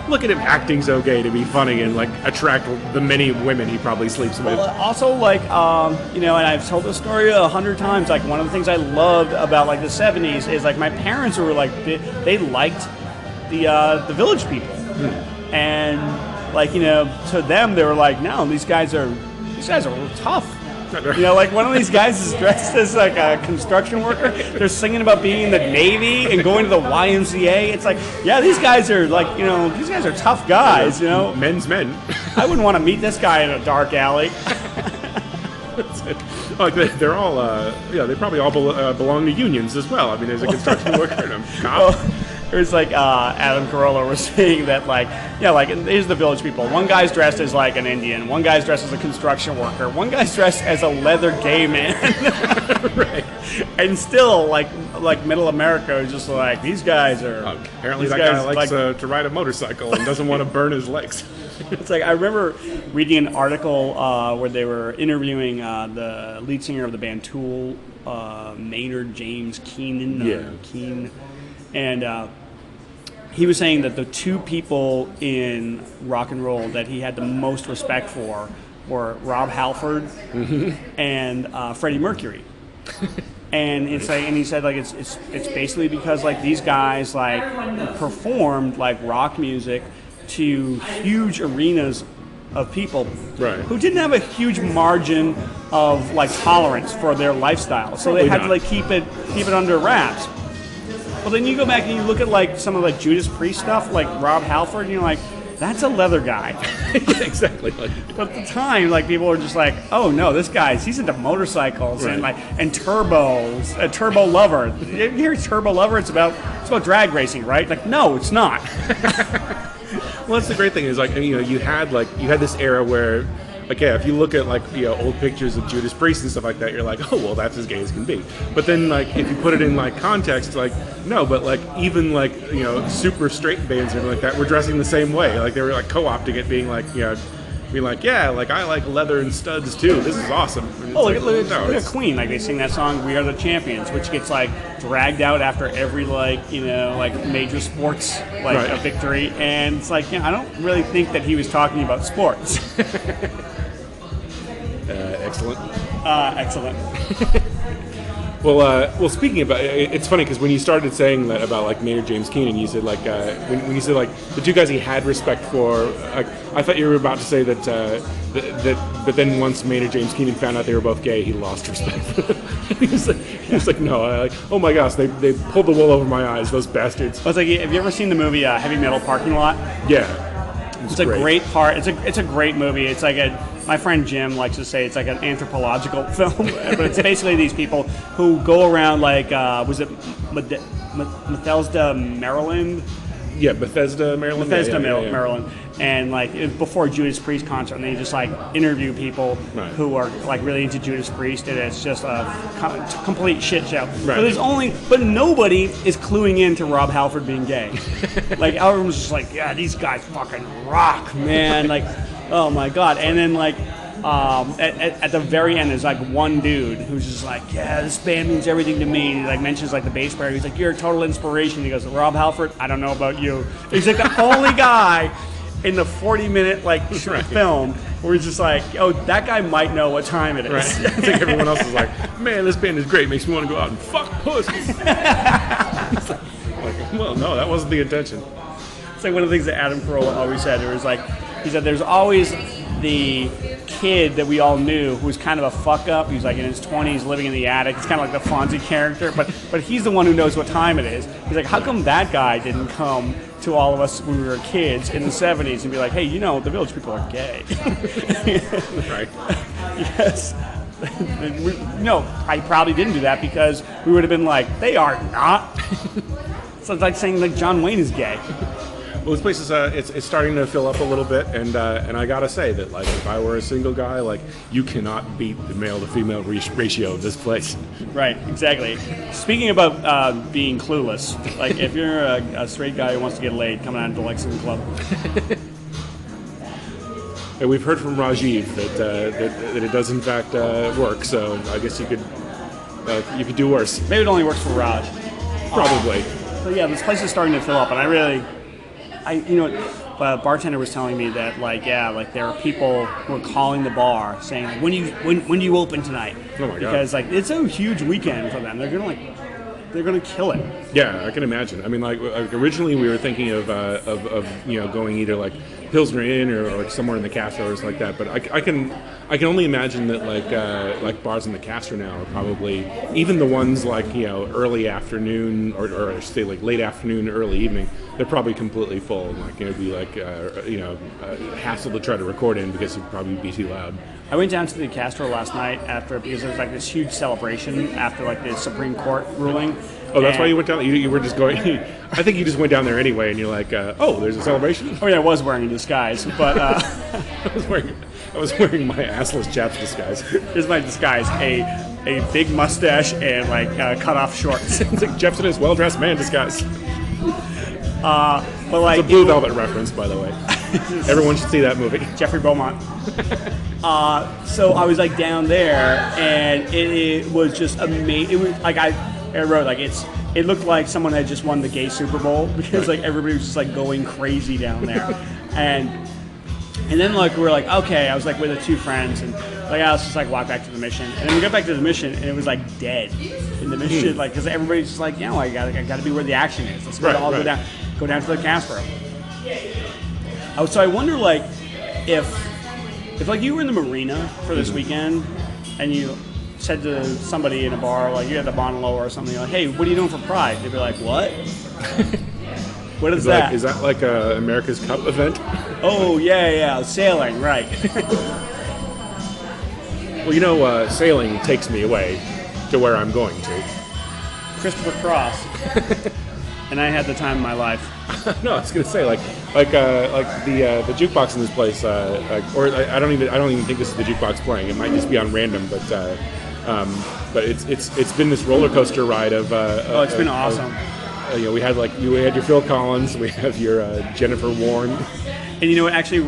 C: Look at him acting so gay to be funny and like attract the many women he probably sleeps with.
B: Well, also like and I've told this story 100 times. Like one of the things I loved about like the '70s is like my parents were like they liked the Village People, and like to them they were like, no, these guys are tough. Like one of these guys is dressed as like a construction worker. They're singing about being in the Navy and going to the YMCA. It's like, yeah, these guys are like, these guys are tough guys,
C: Men's men.
B: I wouldn't want to meet this guy in a dark alley.
C: Like they're all, they probably all belong to unions as well. I mean, there's a construction worker and a cop.
B: Well, there's like Adam Carolla was saying that here's the Village People. One guy's dressed as like an Indian. One guy's dressed as a construction worker. One guy's dressed as a leather gay man.
C: Right.
B: And still like middle America is just like, these guys are.
C: Apparently that guy likes to ride a motorcycle and doesn't want to burn his legs.
B: It's like I remember reading an article where they were interviewing the lead singer of the band Tool, Maynard James Keenan. And he was saying that the two people in rock and roll that he had the most respect for were Rob Halford and Freddie Mercury. And it's like, and he said like it's basically because like these guys like performed like rock music to huge arenas of people who didn't have a huge margin of like tolerance for their lifestyle, so they had to like keep it under wraps. Well, then you go back and you look at like some of like Judas Priest stuff, like Rob Halford, and you're like, that's a leather guy.
C: Yeah, exactly.
B: But at the time, like people were just like, oh no, he's into motorcycles and turbos, a turbo lover. You hear turbo lover? It's about drag racing, right? Like, no, it's not.
C: Well, that's the great thing is like, you had this era where, like, yeah, if you look at like old pictures of Judas Priest and stuff like that, you're like, oh well, that's as gay as can be. But then like if you put it in like context, like no, but like even like super straight bands and like that were dressing the same way. Like they were like co-opting it, being like yeah, like I like leather and studs too. This is awesome.
B: Look at Queen. Like they sing that song "We Are the Champions," which gets like dragged out after every like major sports a victory, and it's like I don't really think that he was talking about sports.
C: Excellent.
B: Excellent.
C: Well, speaking about it's funny because when you started saying that about like Maynard James Keenan, you said like when you said like the two guys he had respect for, I thought you were about to say that but then once Maynard James Keenan found out they were both gay, he lost respect for them. he was like no, oh my gosh, they pulled the wool over my eyes, those bastards.
B: I was like, have you ever seen the movie Heavy Metal Parking Lot?
C: Yeah.
B: It's a great part. It's a great movie. It's like my friend Jim likes to say it's like an anthropological film, but it's basically these people who go around like was it Bethesda, Maryland,
C: Bethesda, Maryland.
B: Maryland, and like before Judas Priest concert, and they just like interview people who are like really into Judas Priest, and it's just a complete shit show. Right. But nobody is cluing in to Rob Halford being gay. Like everyone's just like, yeah, these guys fucking rock, man. Like, oh my god. And then like at the very end, there's like one dude who's just like, yeah, this band means everything to me. He like mentions like the bass player. He's like, you're a total inspiration. He goes, Rob Halford, I don't know about you. He's like the only guy in the 40-minute like film where he's just like, oh, that guy might know what time it is.
C: Right. I think everyone else is like, man, this band is great. Makes me want to go out and fuck pussies. Well, no, that wasn't the intention.
B: It's like one of the things that Adam Carolla always said. It was like, he said, there's always the kid that we all knew who was kind of a fuck up. He was like in his 20s, living in the attic. It's kind of like the Fonzie character, but he's the one who knows what time it is. He's like, how come that guy didn't come to all of us when we were kids in the 70s and be like, hey, you know, the Village People are gay.
C: Right.
B: Yes. No, I probably didn't do that because we would have been like, they are not. So it's like saying like John Wayne is gay.
C: Well, this place is it's starting to fill up a little bit, and I gotta say that like if I were a single guy, like you cannot beat the male to female ratio of this place. Right,
B: exactly. Speaking about being clueless, like if you're a straight guy who wants to get laid, coming out to the Lexingtonclub.
C: And we've heard from Rajiv that it does in fact work. So I guess you could do worse.
B: Maybe it only works for Raj.
C: Probably.
B: So yeah, this place is starting to fill up, and a bartender was telling me that there are people who are calling the bar saying like, when do you open tonight?
C: Oh my god!
B: Because like it's a huge weekend for them. They're gonna kill it.
C: Yeah, I can imagine. I mean, like originally we were thinking of going either like Pilsner Inn or like somewhere in the Castro or something like that. But I can only imagine that like bars in the Castro now are probably, even the ones like early afternoon or I should say like late afternoon, early evening, they're probably completely full. Like it'd be like a hassle to try to record in because it'd probably be too loud.
B: I went down to the Castro last night because there was like this huge celebration after like the Supreme Court ruling.
C: Oh, that's why you went down? You were just going... I think you just went down there anyway, and you're like, oh, there's a celebration?
B: Oh, yeah, I was wearing a disguise, but...
C: I was wearing my assless chap's disguise.
B: Here's my disguise, a big mustache and, cut-off shorts.
C: It's like Jeff's in his well-dressed man disguise.
B: But like...
C: It's a Blue Velvet reference, by the way. Everyone should see that movie.
B: Jeffrey Beaumont. So I was, down there, and it was just amazing. It was, I wrote it looked like someone had just won the gay Super Bowl because everybody was just going crazy down there, and then we're okay. I was with the two friends and let's just walk back to the Mission, and then we got back to the Mission and it was dead in the Mission because everybody's just I gotta be where the action is. Let's go down to the Castro. So I wonder if you were in the marina for this weekend and you said to somebody in a bar, you had the Bonalo or something, hey, what are you doing for Pride? They'd be like, what? What is that?
C: Is that like a America's Cup event?
B: Oh, yeah, sailing, right.
C: Well, sailing takes me away to where I'm going to.
B: Christopher Cross. And I had the time of my life.
C: No, I was gonna say the jukebox in this place, I don't even think this is the jukebox playing. It might just be on random, but it's been this roller coaster ride of.
B: It's been awesome.
C: We had you had your Phil Collins, we have your Jennifer Warren.
B: And actually,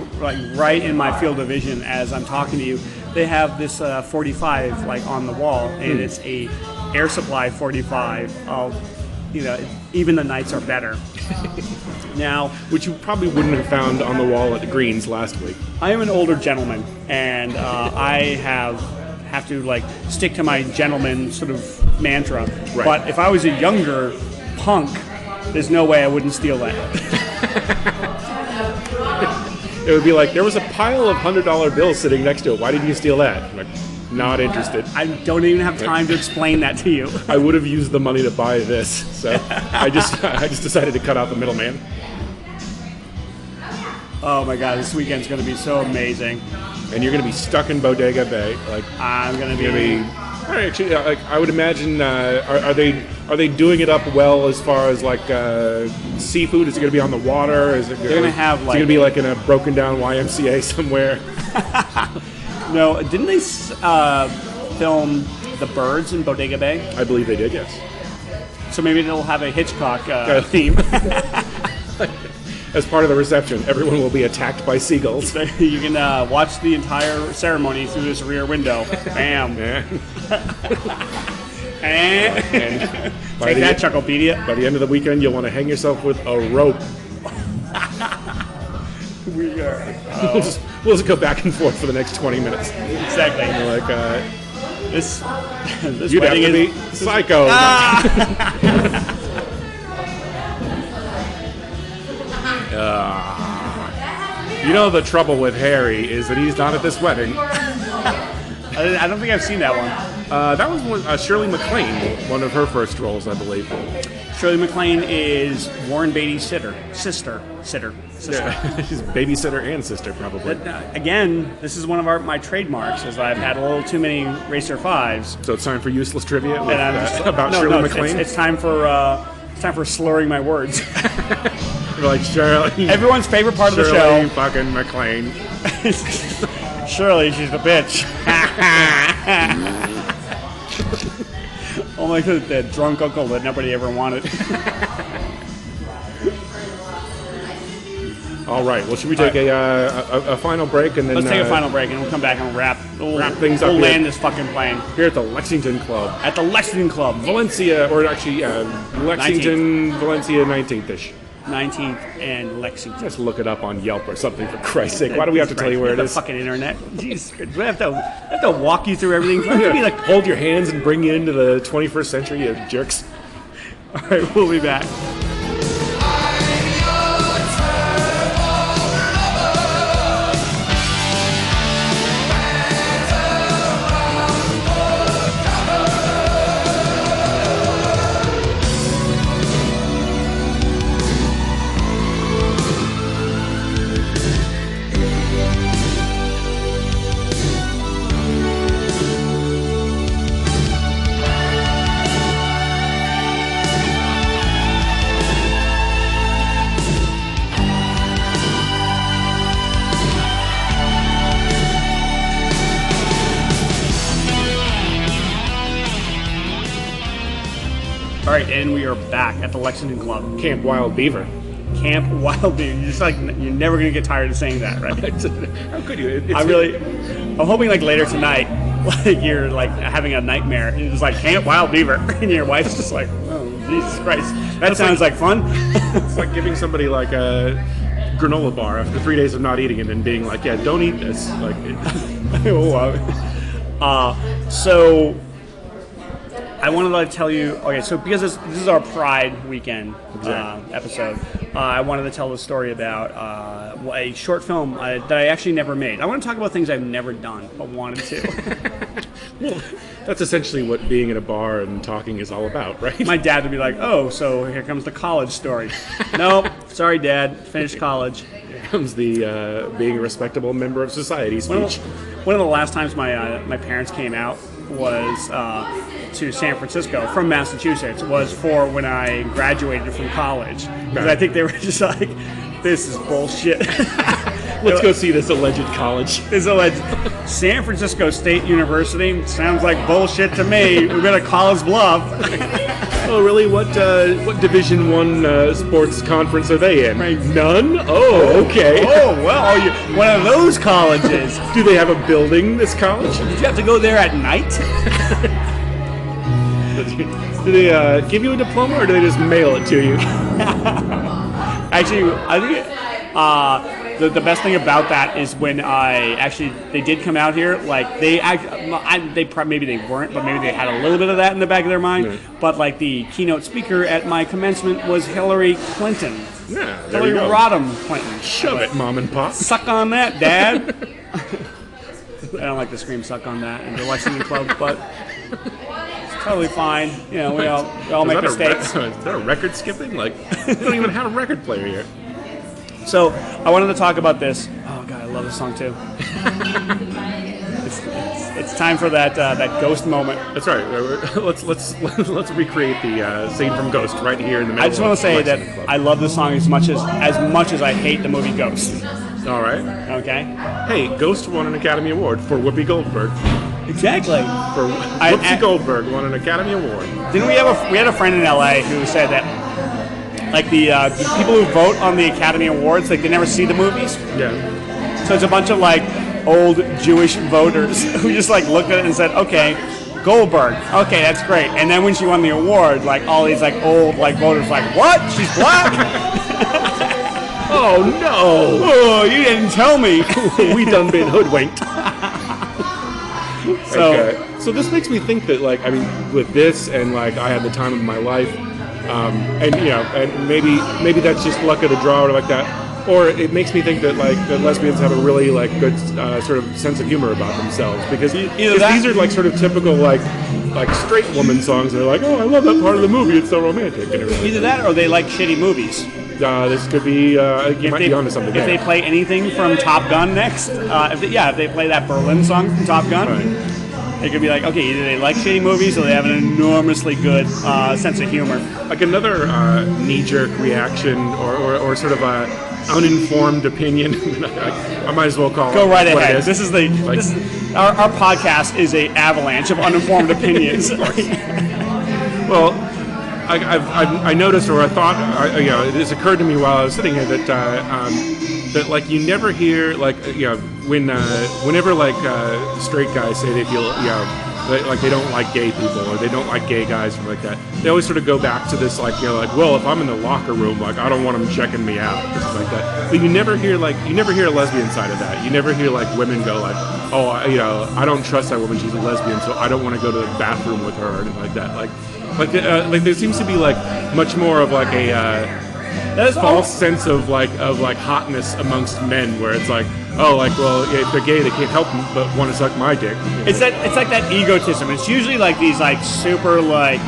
B: right in my field of vision, as I'm talking to you, they have this 45 on the wall, and it's a Air Supply 45 of. Even the nights are better. Now,
C: which you probably wouldn't have found on the wall at the Greens last week.
B: I am an older gentleman, and I have to stick to my gentleman sort of mantra. Right. But if I was a younger punk, there's no way I wouldn't steal that.
C: It would be there was a pile of $100 bills sitting next to it. Why didn't you steal that? Not interested.
B: I don't even have time to explain that to you.
C: I would have used the money to buy this, so I just decided to cut out the middleman.
B: Oh my god, this weekend's going to be so amazing.
C: And you're going to be stuck in Bodega Bay.
B: I'm going to be
C: Actually, like I would imagine, are they doing it up well as far as like seafood? Is it going to be on the water? Is it
B: They're going to have like...
C: Is it going to be like in a broken down YMCA somewhere?
B: No, didn't they film The Birds in Bodega Bay?
C: I believe they did, yes.
B: So maybe they'll have a Hitchcock theme.
C: As part of the reception, everyone will be attacked by seagulls.
B: You can watch the entire ceremony through this rear window. Bam.
C: Yeah.
B: and take that, Chucklepedia.
C: By the end of the weekend, you'll want to hang yourself with a rope.
B: We are.
C: We'll just go back and forth for the next 20 minutes.
B: Exactly.
C: And like
B: this
C: you'd
B: wedding
C: have to be psycho. You know the trouble with Harry is that he's not at this wedding.
B: I don't think I've seen that one.
C: That was Shirley MacLaine, one of her first roles, I believe.
B: Shirley MacLaine is Warren Beatty's sister.
C: Yeah. She's babysitter and sister, probably.
B: But, again, this is one of my trademarks, as I've had a little too many Racer 5s.
C: So it's time for useless trivia with,
B: about
C: Shirley MacLaine?
B: It's time for slurring my words.
C: You're like, Shirley.
B: Everyone's favorite part
C: Shirley
B: of the show.
C: Fucking MacLaine.
B: Shirley, she's the bitch. Oh my god, that drunk uncle that nobody ever wanted.
C: All right. Well, should we take a final break and then?
B: Let's take a final break and we'll come back and wrap
C: things up.
B: We'll land this fucking plane
C: here at the Lexington Club.
B: At the Lexington Club,
C: Valencia, or actually, Lexington, 19th. Valencia, 19th-ish.
B: 19th and Lexington.
C: Just look it up on Yelp or something, for Christ's sake. Why do we have to tell you where it is?
B: The fucking internet. Jeez, do I have to walk you through everything? Do I have to be like,
C: hold your hands and bring you into the 21st century, you jerks.
B: All right, we'll be back. All right, and we are back at the Lexington Club.
C: Camp Wild Beaver.
B: Camp Wild Beaver. You're just like, you're never going to get tired of saying that, right?
C: How could you?
B: I'm hoping like later tonight, like you're like having a nightmare. And you're just like, Camp Wild Beaver. And your wife's just like, oh, Jesus Christ. That sounds like fun.
C: It's like giving somebody like a granola bar after 3 days of not eating it and being like, yeah, don't eat this. Like,
B: so I wanted to tell you, okay, so because this is our Pride weekend episode, I wanted to tell the story about a short film that I actually never made. I want to talk about things I've never done, but wanted to.
C: Well, that's essentially what being in a bar and talking is all about, right?
B: My dad would be like, oh, so here comes the college story. Nope, sorry, Dad, finished college.
C: Here comes the being a respectable member of society speech.
B: One of the last times my parents came out was to San Francisco from Massachusetts, was for when I graduated from college. Because I think they were just like, this is bullshit.
C: Let's go see this alleged college.
B: This alleged San Francisco State University sounds like bullshit to me. We've got a College Bluff.
C: Oh, really? What Division I sports conference are they in?
B: Right.
C: None? Oh, okay.
B: Oh, well, one of those colleges.
C: Do they have a building, this college?
B: Did you have to go there at night?
C: Do they give you a diploma, or do they just mail it to you?
B: Actually, I think the best thing about that is when they did come out here. Like maybe they weren't, but maybe they had a little bit of that in the back of their mind. Yeah. But like the keynote speaker at my commencement was Hillary Clinton.
C: Yeah,
B: Hillary Rodham Clinton.
C: Shove it, Mom and Pop.
B: Suck on that, Dad. I don't like to scream "suck on that" in the Lexington Club, but. Totally fine. You know, we all make mistakes.
C: Is there a record skipping? Like, we don't even have a record player here.
B: So, I wanted to talk about this. Oh, God, I love this song, too. It's time for that Ghost moment.
C: That's right. Let's recreate the scene from Ghost right here in the middle.
B: I just want to say that
C: Club.
B: I love this song as much as I hate the movie Ghost.
C: All right.
B: Okay.
C: Hey, Ghost won an Academy Award for Whoopi Goldberg.
B: Exactly.
C: For Whoopi Goldberg won an Academy Award.
B: Didn't we had a friend in LA who said that like the people who vote on the Academy Awards, like they never see the movies.
C: Yeah.
B: So it's a bunch of like old Jewish voters who just like looked at it and said, okay, Goldberg, okay, that's great. And then when she won the award, like all these like old like voters like, what? She's black?
C: Oh no!
B: Oh, you didn't tell me.
C: We done been hoodwinked. So this makes me think that like, I mean, with this and like I had the time of my life, and you know, and maybe that's just luck of the draw or like that. Or it makes me think that like that lesbians have a really like good sort of sense of humor about themselves because these are like sort of typical like straight woman songs. They're like, oh, I love that part of the movie. It's so romantic. And
B: either that or they like shitty movies.
C: This could be you might be onto something.
B: If they play anything from Top Gun next, if they play that Berlin song from Top Gun, right. It could be like, okay, either they like shitty movies or they have an enormously good sense of humor. Like another
C: knee-jerk reaction or sort of a uninformed opinion. I might as well call it.
B: Go right ahead. This is our podcast is a avalanche of uninformed opinions.
C: Well, I noticed, or I thought, this occurred to me while I was sitting here that like you never hear like whenever like straight guys say they feel like they don't like gay people or they don't like gay guys or like that, they always sort of go back to this like well, if I'm in the locker room, like I don't want them checking me out or something like that. But you never hear a lesbian side of that. You never hear like women go like, oh, I don't trust that woman, she's a lesbian, so I don't want to go to the bathroom with her or anything like that. Like there seems to be like much more of like a false sense of hotness amongst men, where it's like, oh, like, well, if they're gay, they can't help them, but want to suck my dick.
B: It's like that egotism. It's usually like these like super like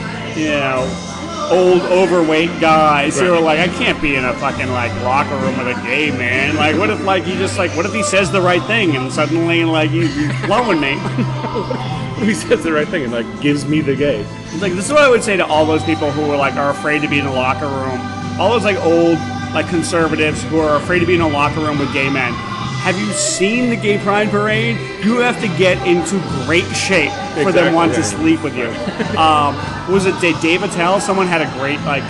B: old overweight guys who are like, I can't be in a fucking like locker room with a gay man. Like, what if like what if he says the right thing and suddenly like he's blowing me?
C: What if he says the right thing and like gives me the gay?
B: It's like, this is what I would say to all those people who are afraid to be in a locker room. All those like old like conservatives who are afraid to be in a locker room with gay men. Have you seen the gay pride parade? You have to get into great shape for them want to sleep with you. Was it Dave Attell? Someone had a great like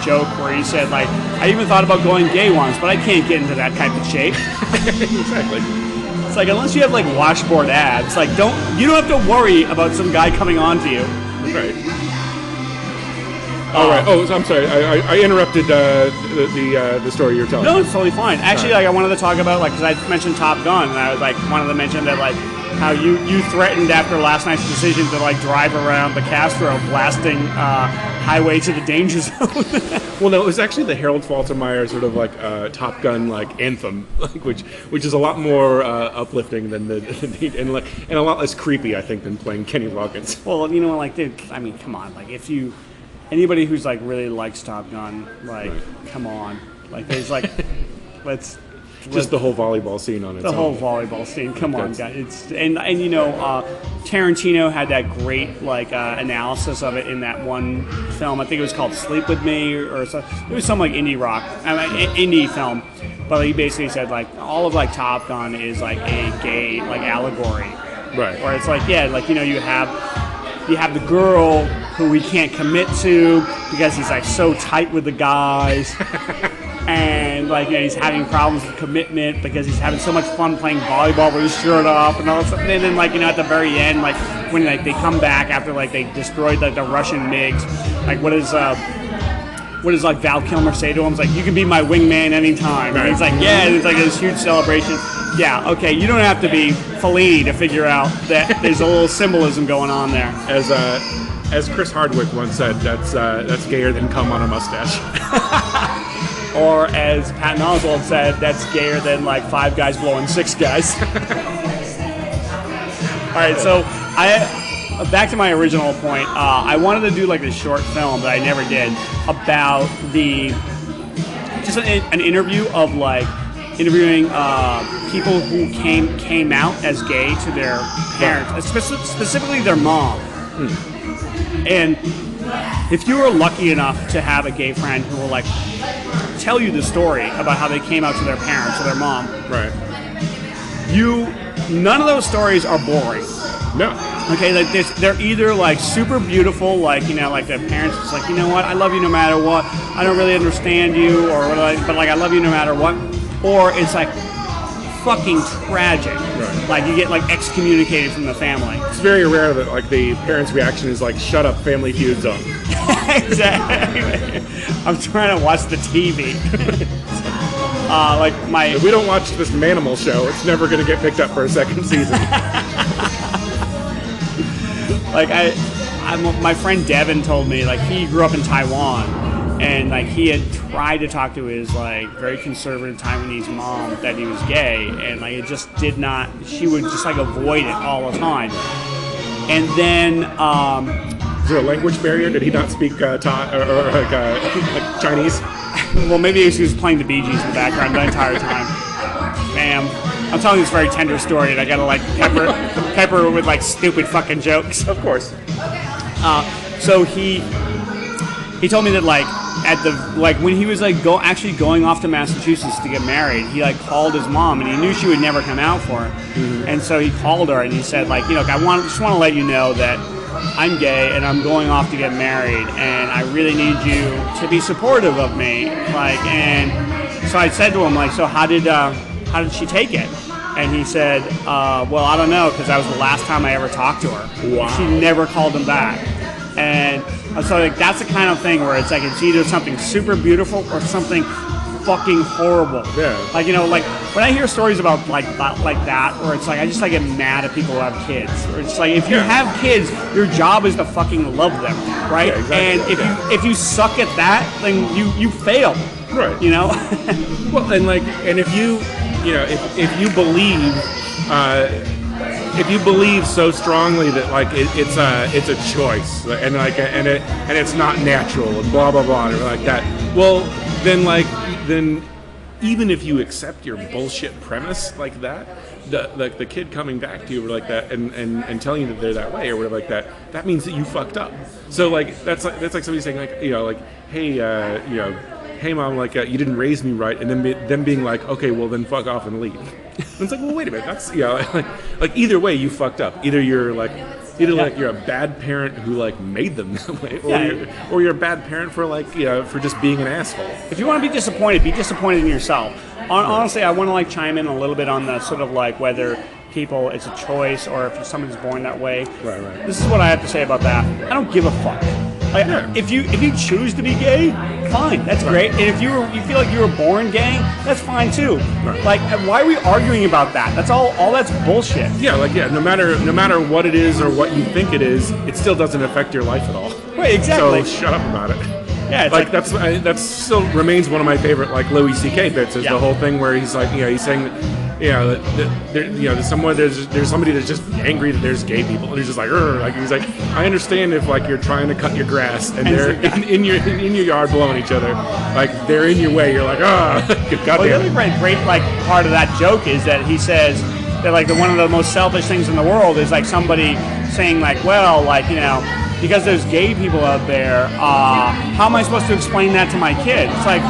B: joke where he said like, I even thought about going gay once, but I can't get into that type of shape.
C: Exactly.
B: It's like, unless you have like washboard abs, like you don't have to worry about some guy coming on to you.
C: Right. All right. Oh, I'm sorry. I interrupted the story you were telling.
B: No, it's totally fine. Actually, like I wanted to talk about because I mentioned Top Gun, and I was like wanted to mention that like how you threatened after last night's decision to like drive around the Castro blasting Highway to the Danger Zone.
C: Well, no, it was actually the Harold Faltermeyer sort of like Top Gun like anthem, like which is a lot more uplifting than the and a lot less creepy, I think, than playing Kenny Loggins.
B: Well, like, dude, I mean, come on, like if you. Anybody who's like really likes Top Gun, like, come on, like there's like, let's
C: just the whole volleyball scene on its own.
B: The whole volleyball scene, come on, guys. It's and Tarantino had that great like analysis of it in that one film. I think it was called Sleep with Me or something. It was some like indie film, but he basically said like all of like Top Gun is like a gay like allegory,
C: right?
B: Where it's like you have the girl who he can't commit to because he's like so tight with the guys, and like he's having problems with commitment because he's having so much fun playing volleyball with his shirt off and all that stuff. And then like at the very end, like when like they come back after like they destroyed like the Russian MiGs, like what does like Val Kilmer say to him? It's like, you can be my wingman anytime. And he's like, yeah, and it's like this huge celebration. Yeah, okay, you don't have to be Fellini to figure out that there's a little symbolism going on there.
C: As Chris Hardwick once said, that's gayer than cum on a mustache.
B: Or as Patton Oswalt said, that's gayer than like 5 guys blowing 6 guys. All right, so back to my original point. I wanted to do like this short film that I never did about just an interview of like interviewing people who came out as gay to their parents, specifically their mom. And if you were lucky enough to have a gay friend who will like tell you the story about how they came out to their parents or their mom,
C: right?
B: None of those stories are boring.
C: No.
B: Okay, like they're either like super beautiful, like like their parents just like, you know what, I love you no matter what. I don't really understand you, but like I love you no matter what. Or it's like fucking tragic.
C: Right.
B: Like you get like excommunicated from the family.
C: It's very rare that like the parents' reaction is like, "Shut up, Family Feud's on."
B: Exactly. I'm trying to watch the TV.
C: If we don't watch this Manimal show, it's never going to get picked up for a second season.
B: Like my friend Devin told me, like he grew up in Taiwan, and like he had tried to talk to his like very conservative Taiwanese mom that he was gay, and like it just did not. She would just like avoid it all the time. And then,
C: is there a language barrier? Did he not speak like Chinese?
B: Well, maybe he was playing the Bee Gees in the background the entire time. Bam. I'm telling this very tender story, and I gotta like pepper with like stupid fucking jokes.
C: Of course.
B: So he told me that like at the like when he was like going off to Massachusetts to get married, he like called his mom, and he knew she would never come out for him. Mm-hmm. And so he called her and he said like, I just want to let you know that I'm gay and I'm going off to get married, and I really need you to be supportive of me. Like, and so I said to him like, so how did she take it? And he said, well, I don't know, because that was the last time I ever talked to her.
C: Wow.
B: She never called him back. And so like that's the kind of thing where it's like it's either something super beautiful or something fucking horrible.
C: Yeah.
B: Like, like when I hear stories about like that, where it's like I just like get mad at people who have kids. Or it's like if you have kids, your job is to fucking love them, right?
C: Yeah, exactly.
B: And if you suck at that, then you fail.
C: Right. Well, and if you if you believe. If you believe so strongly that like it's a choice and it's not natural and blah blah blah and like that, well then even if you accept your bullshit premise like that, the kid coming back to you or like that and telling you that they're that way or whatever like that means that you fucked up. So like that's like somebody saying like hey mom, like you didn't raise me right, and then them being like, okay, well then fuck off and leave. And it's like, well, wait a minute, that's like either way you fucked up. Either you're you're a bad parent who like made them that way, or you're a bad parent for like for just being an asshole.
B: If you want to be disappointed in yourself. Honestly, I want to like chime in a little bit on the sort of like whether people it's a choice or if someone's born that way.
C: Right.
B: This is what I have to say about that. I don't give a fuck. If you choose to be gay, fine, that's great. And if you feel like you were born gay, that's fine too.
C: Right.
B: Like, why are we arguing about that? That's all that's bullshit.
C: No matter what it is or what you think it is, it still doesn't affect your life at all.
B: Right, exactly.
C: So shut up about it.
B: Yeah, it's
C: like that still remains one of my favorite like Louis C.K. bits is the whole thing where he's like he's saying that there's somebody that's just angry that there's gay people and he's just like he's like, I understand if like you're trying to cut your grass and they're in your yard blowing each other, like they're in your way, you're like goddamn.
B: Well, the other great like part of that joke is that he says that like one of the most selfish things in the world is like somebody saying like, well, like because there's gay people out there, how am I supposed to explain that to my kid? It's like,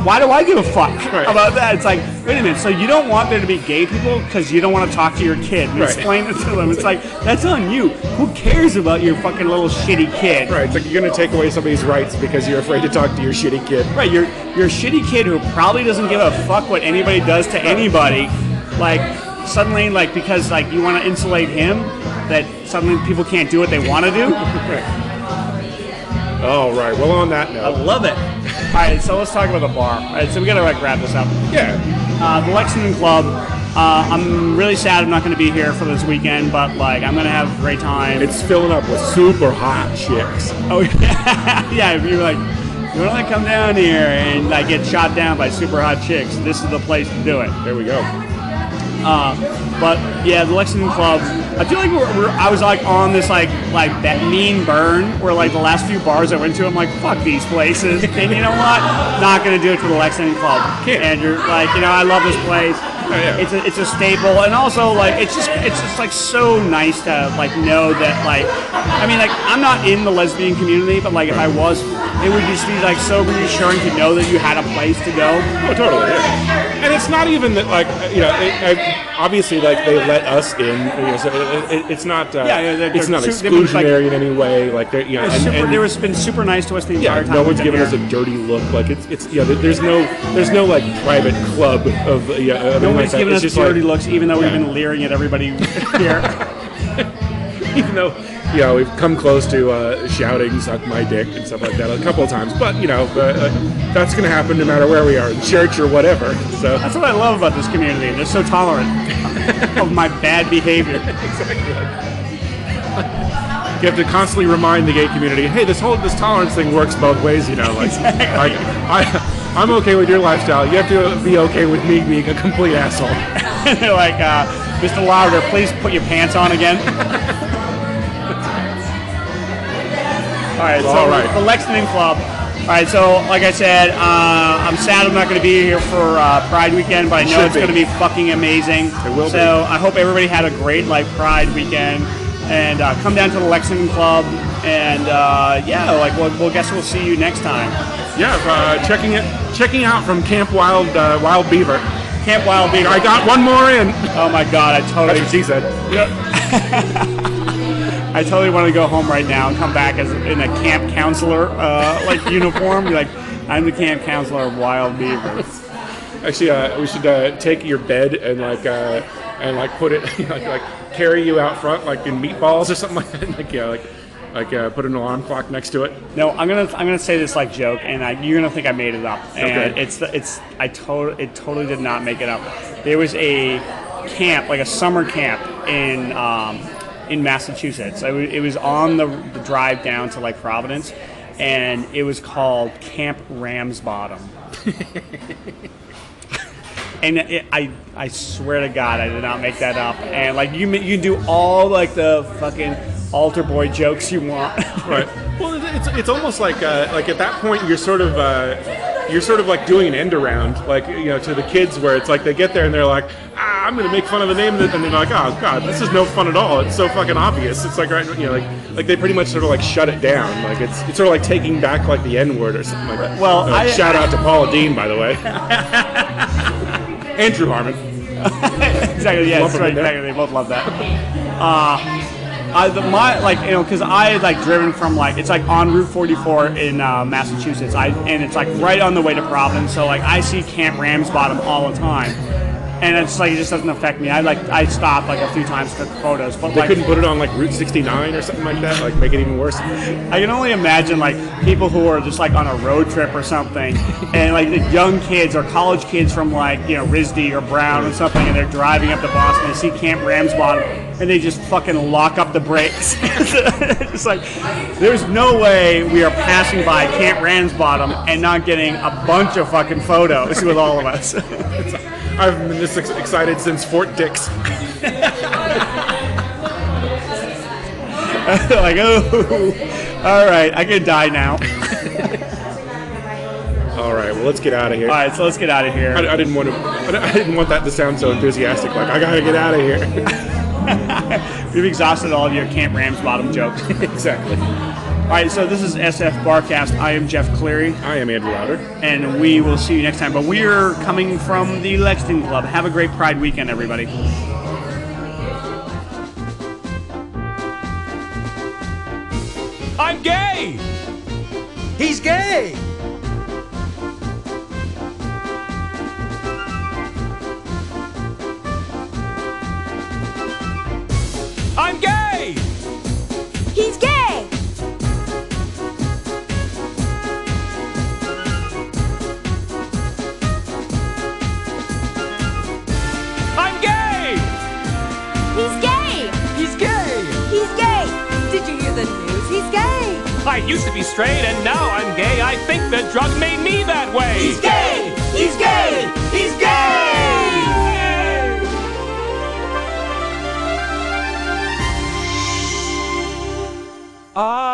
B: why do I give a fuck about that? It's like, wait a minute, so you don't want there to be gay people because you don't want to talk to your kid and explain it to them. It's like, that's on you. Who cares about your fucking little shitty kid?
C: Right, it's like you're going to take away somebody's rights because you're afraid to talk to your shitty kid.
B: Right, your shitty kid who probably doesn't give a fuck what anybody does to anybody, like, suddenly, like, because, like, you want to insulate him, that suddenly people can't do what they want to do?
C: All right, well, on that note.
B: I love it. All right, so let's talk about the bar. All right, so we got to like wrap this up.
C: Yeah.
B: The Lexington Club. I'm really sad I'm not going to be here for this weekend, but like I'm going to have a great time.
C: It's filling up with super hot chicks.
B: Oh yeah, yeah. If you're like, you want to come down here and like get shot down by super hot chicks, this is the place to do it.
C: There we go.
B: But yeah, the Lexington Club. I feel like I was like on this like that mean burn where like the last few bars I went to, I'm like, fuck these places. And you know what? Not gonna do it for the Lexington Club. Andrew, like, you know, I love this place.
C: Oh, yeah.
B: It's a staple, and also like it's just like so nice to like know that like, I mean, like, I'm not in the lesbian community, but like if I was, it would just be like so reassuring to know that you had a place to go.
C: Oh, totally. Yeah. And it's not even that like, you know, obviously like they let us in. You know, so it's not. It's not exclusionary in any way. Like they're, you know, and
B: they been super nice to us the entire time.
C: No one's given us a dirty look. Like it's yeah. There's no like private club of
B: Nobody's giving us dirty looks, even though we've been leering at everybody here.
C: Even though, you know, we've come close to shouting "suck my dick" and stuff like that a couple of times, but you know, that's going to happen no matter where we are, in church or whatever. So
B: that's what I love about this community. They're so tolerant of my bad behavior.
C: Exactly. You have to constantly remind the gay community, hey, this tolerance thing works both ways. You know, like, exactly. I'm okay with your lifestyle. You have to be okay with me being a complete asshole.
B: They're like, Mr. Lauder, please put your pants on again. All right, the Lexington Club. All right, so like I said, I'm sad I'm not going to be here for Pride Weekend, but I know it's going to be fucking amazing.
C: It will be.
B: So I hope everybody had a great like Pride Weekend, and come down to the Lexington Club, and yeah, like we'll guess we'll see you next time.
C: Yeah, checking out from Camp Wild Beaver.
B: Camp Wild Beaver.
C: I got one more in.
B: Oh my God,
C: That's what she said.
B: I totally want to go home right now and come back as in a camp counselor like uniform. Be like, I'm the camp counselor of Wild Beaver.
C: Actually, we should take your bed and put it like carry you out front like in meatballs or something like that. Like put an alarm clock next to it.
B: No, I'm gonna say this like joke, and you're gonna think I made it up. And
C: okay.
B: It totally did not make it up. There was a camp, like a summer camp in Massachusetts. It was on the drive down to like Providence, and it was called Camp Ramsbottom. And I swear to God, I did not make that up. And like you do all like the fucking altar boy jokes you want.
C: Right. Well, it's almost like at that point you're sort of like doing an end around, like, you know, to the kids, where it's like they get there and they're like, I'm gonna make fun of the name of it, and they're like, oh God, this is no fun at all. It's so fucking obvious. It's like, right, you know, like they pretty much sort of like shut it down. Like it's sort of like taking back like the N-word or something like that.
B: Well,
C: shout out to Paula Dean, by the way. Andrew Harmon.
B: Exactly. Yeah, that's right. Exactly. They both love that. Because I had like driven from like, it's like on Route 44 in Massachusetts. And it's like right on the way to Providence. So like I see Camp Ramsbottom all the time. And it's like, it just doesn't affect me. I stopped like a few times to take photos, but
C: they couldn't put it on like Route 69 or something like that, like make it even worse.
B: I can only imagine like people who are just like on a road trip or something, and like the young kids or college kids from like, you know, RISD or Brown or something, and they're driving up to Boston and see Camp Ramsbottom, and they just fucking lock up the brakes. It's like, there's no way we are passing by Camp Ramsbottom and not getting a bunch of fucking photos with all of us.
C: I've been this excited since Fort Dix.
B: Like, oh, all right, I can die now.
C: All right, well, let's get out of here.
B: All right, so let's get out of here.
C: I didn't want that to sound so enthusiastic. Like, I gotta get out of here.
B: We've exhausted all of your Camp Ramsbottom jokes.
C: Exactly.
B: All right, so this is SFBarkast. I am Jeff Cleary.
C: I am Andrew Lauder.
B: And we will see you next time. But we are coming from the Lexington Club. Have a great Pride weekend, everybody.
F: I'm gay!
G: He's gay!
F: I'm gay!
H: He's gay!
F: I'm gay!
H: He's gay!
F: He's gay!
H: He's gay! Did you hear the news? He's gay!
F: I used to be straight and now I'm gay. I think the drug made me that way.
G: He's gay! He's gay! He's gay!
F: Ah.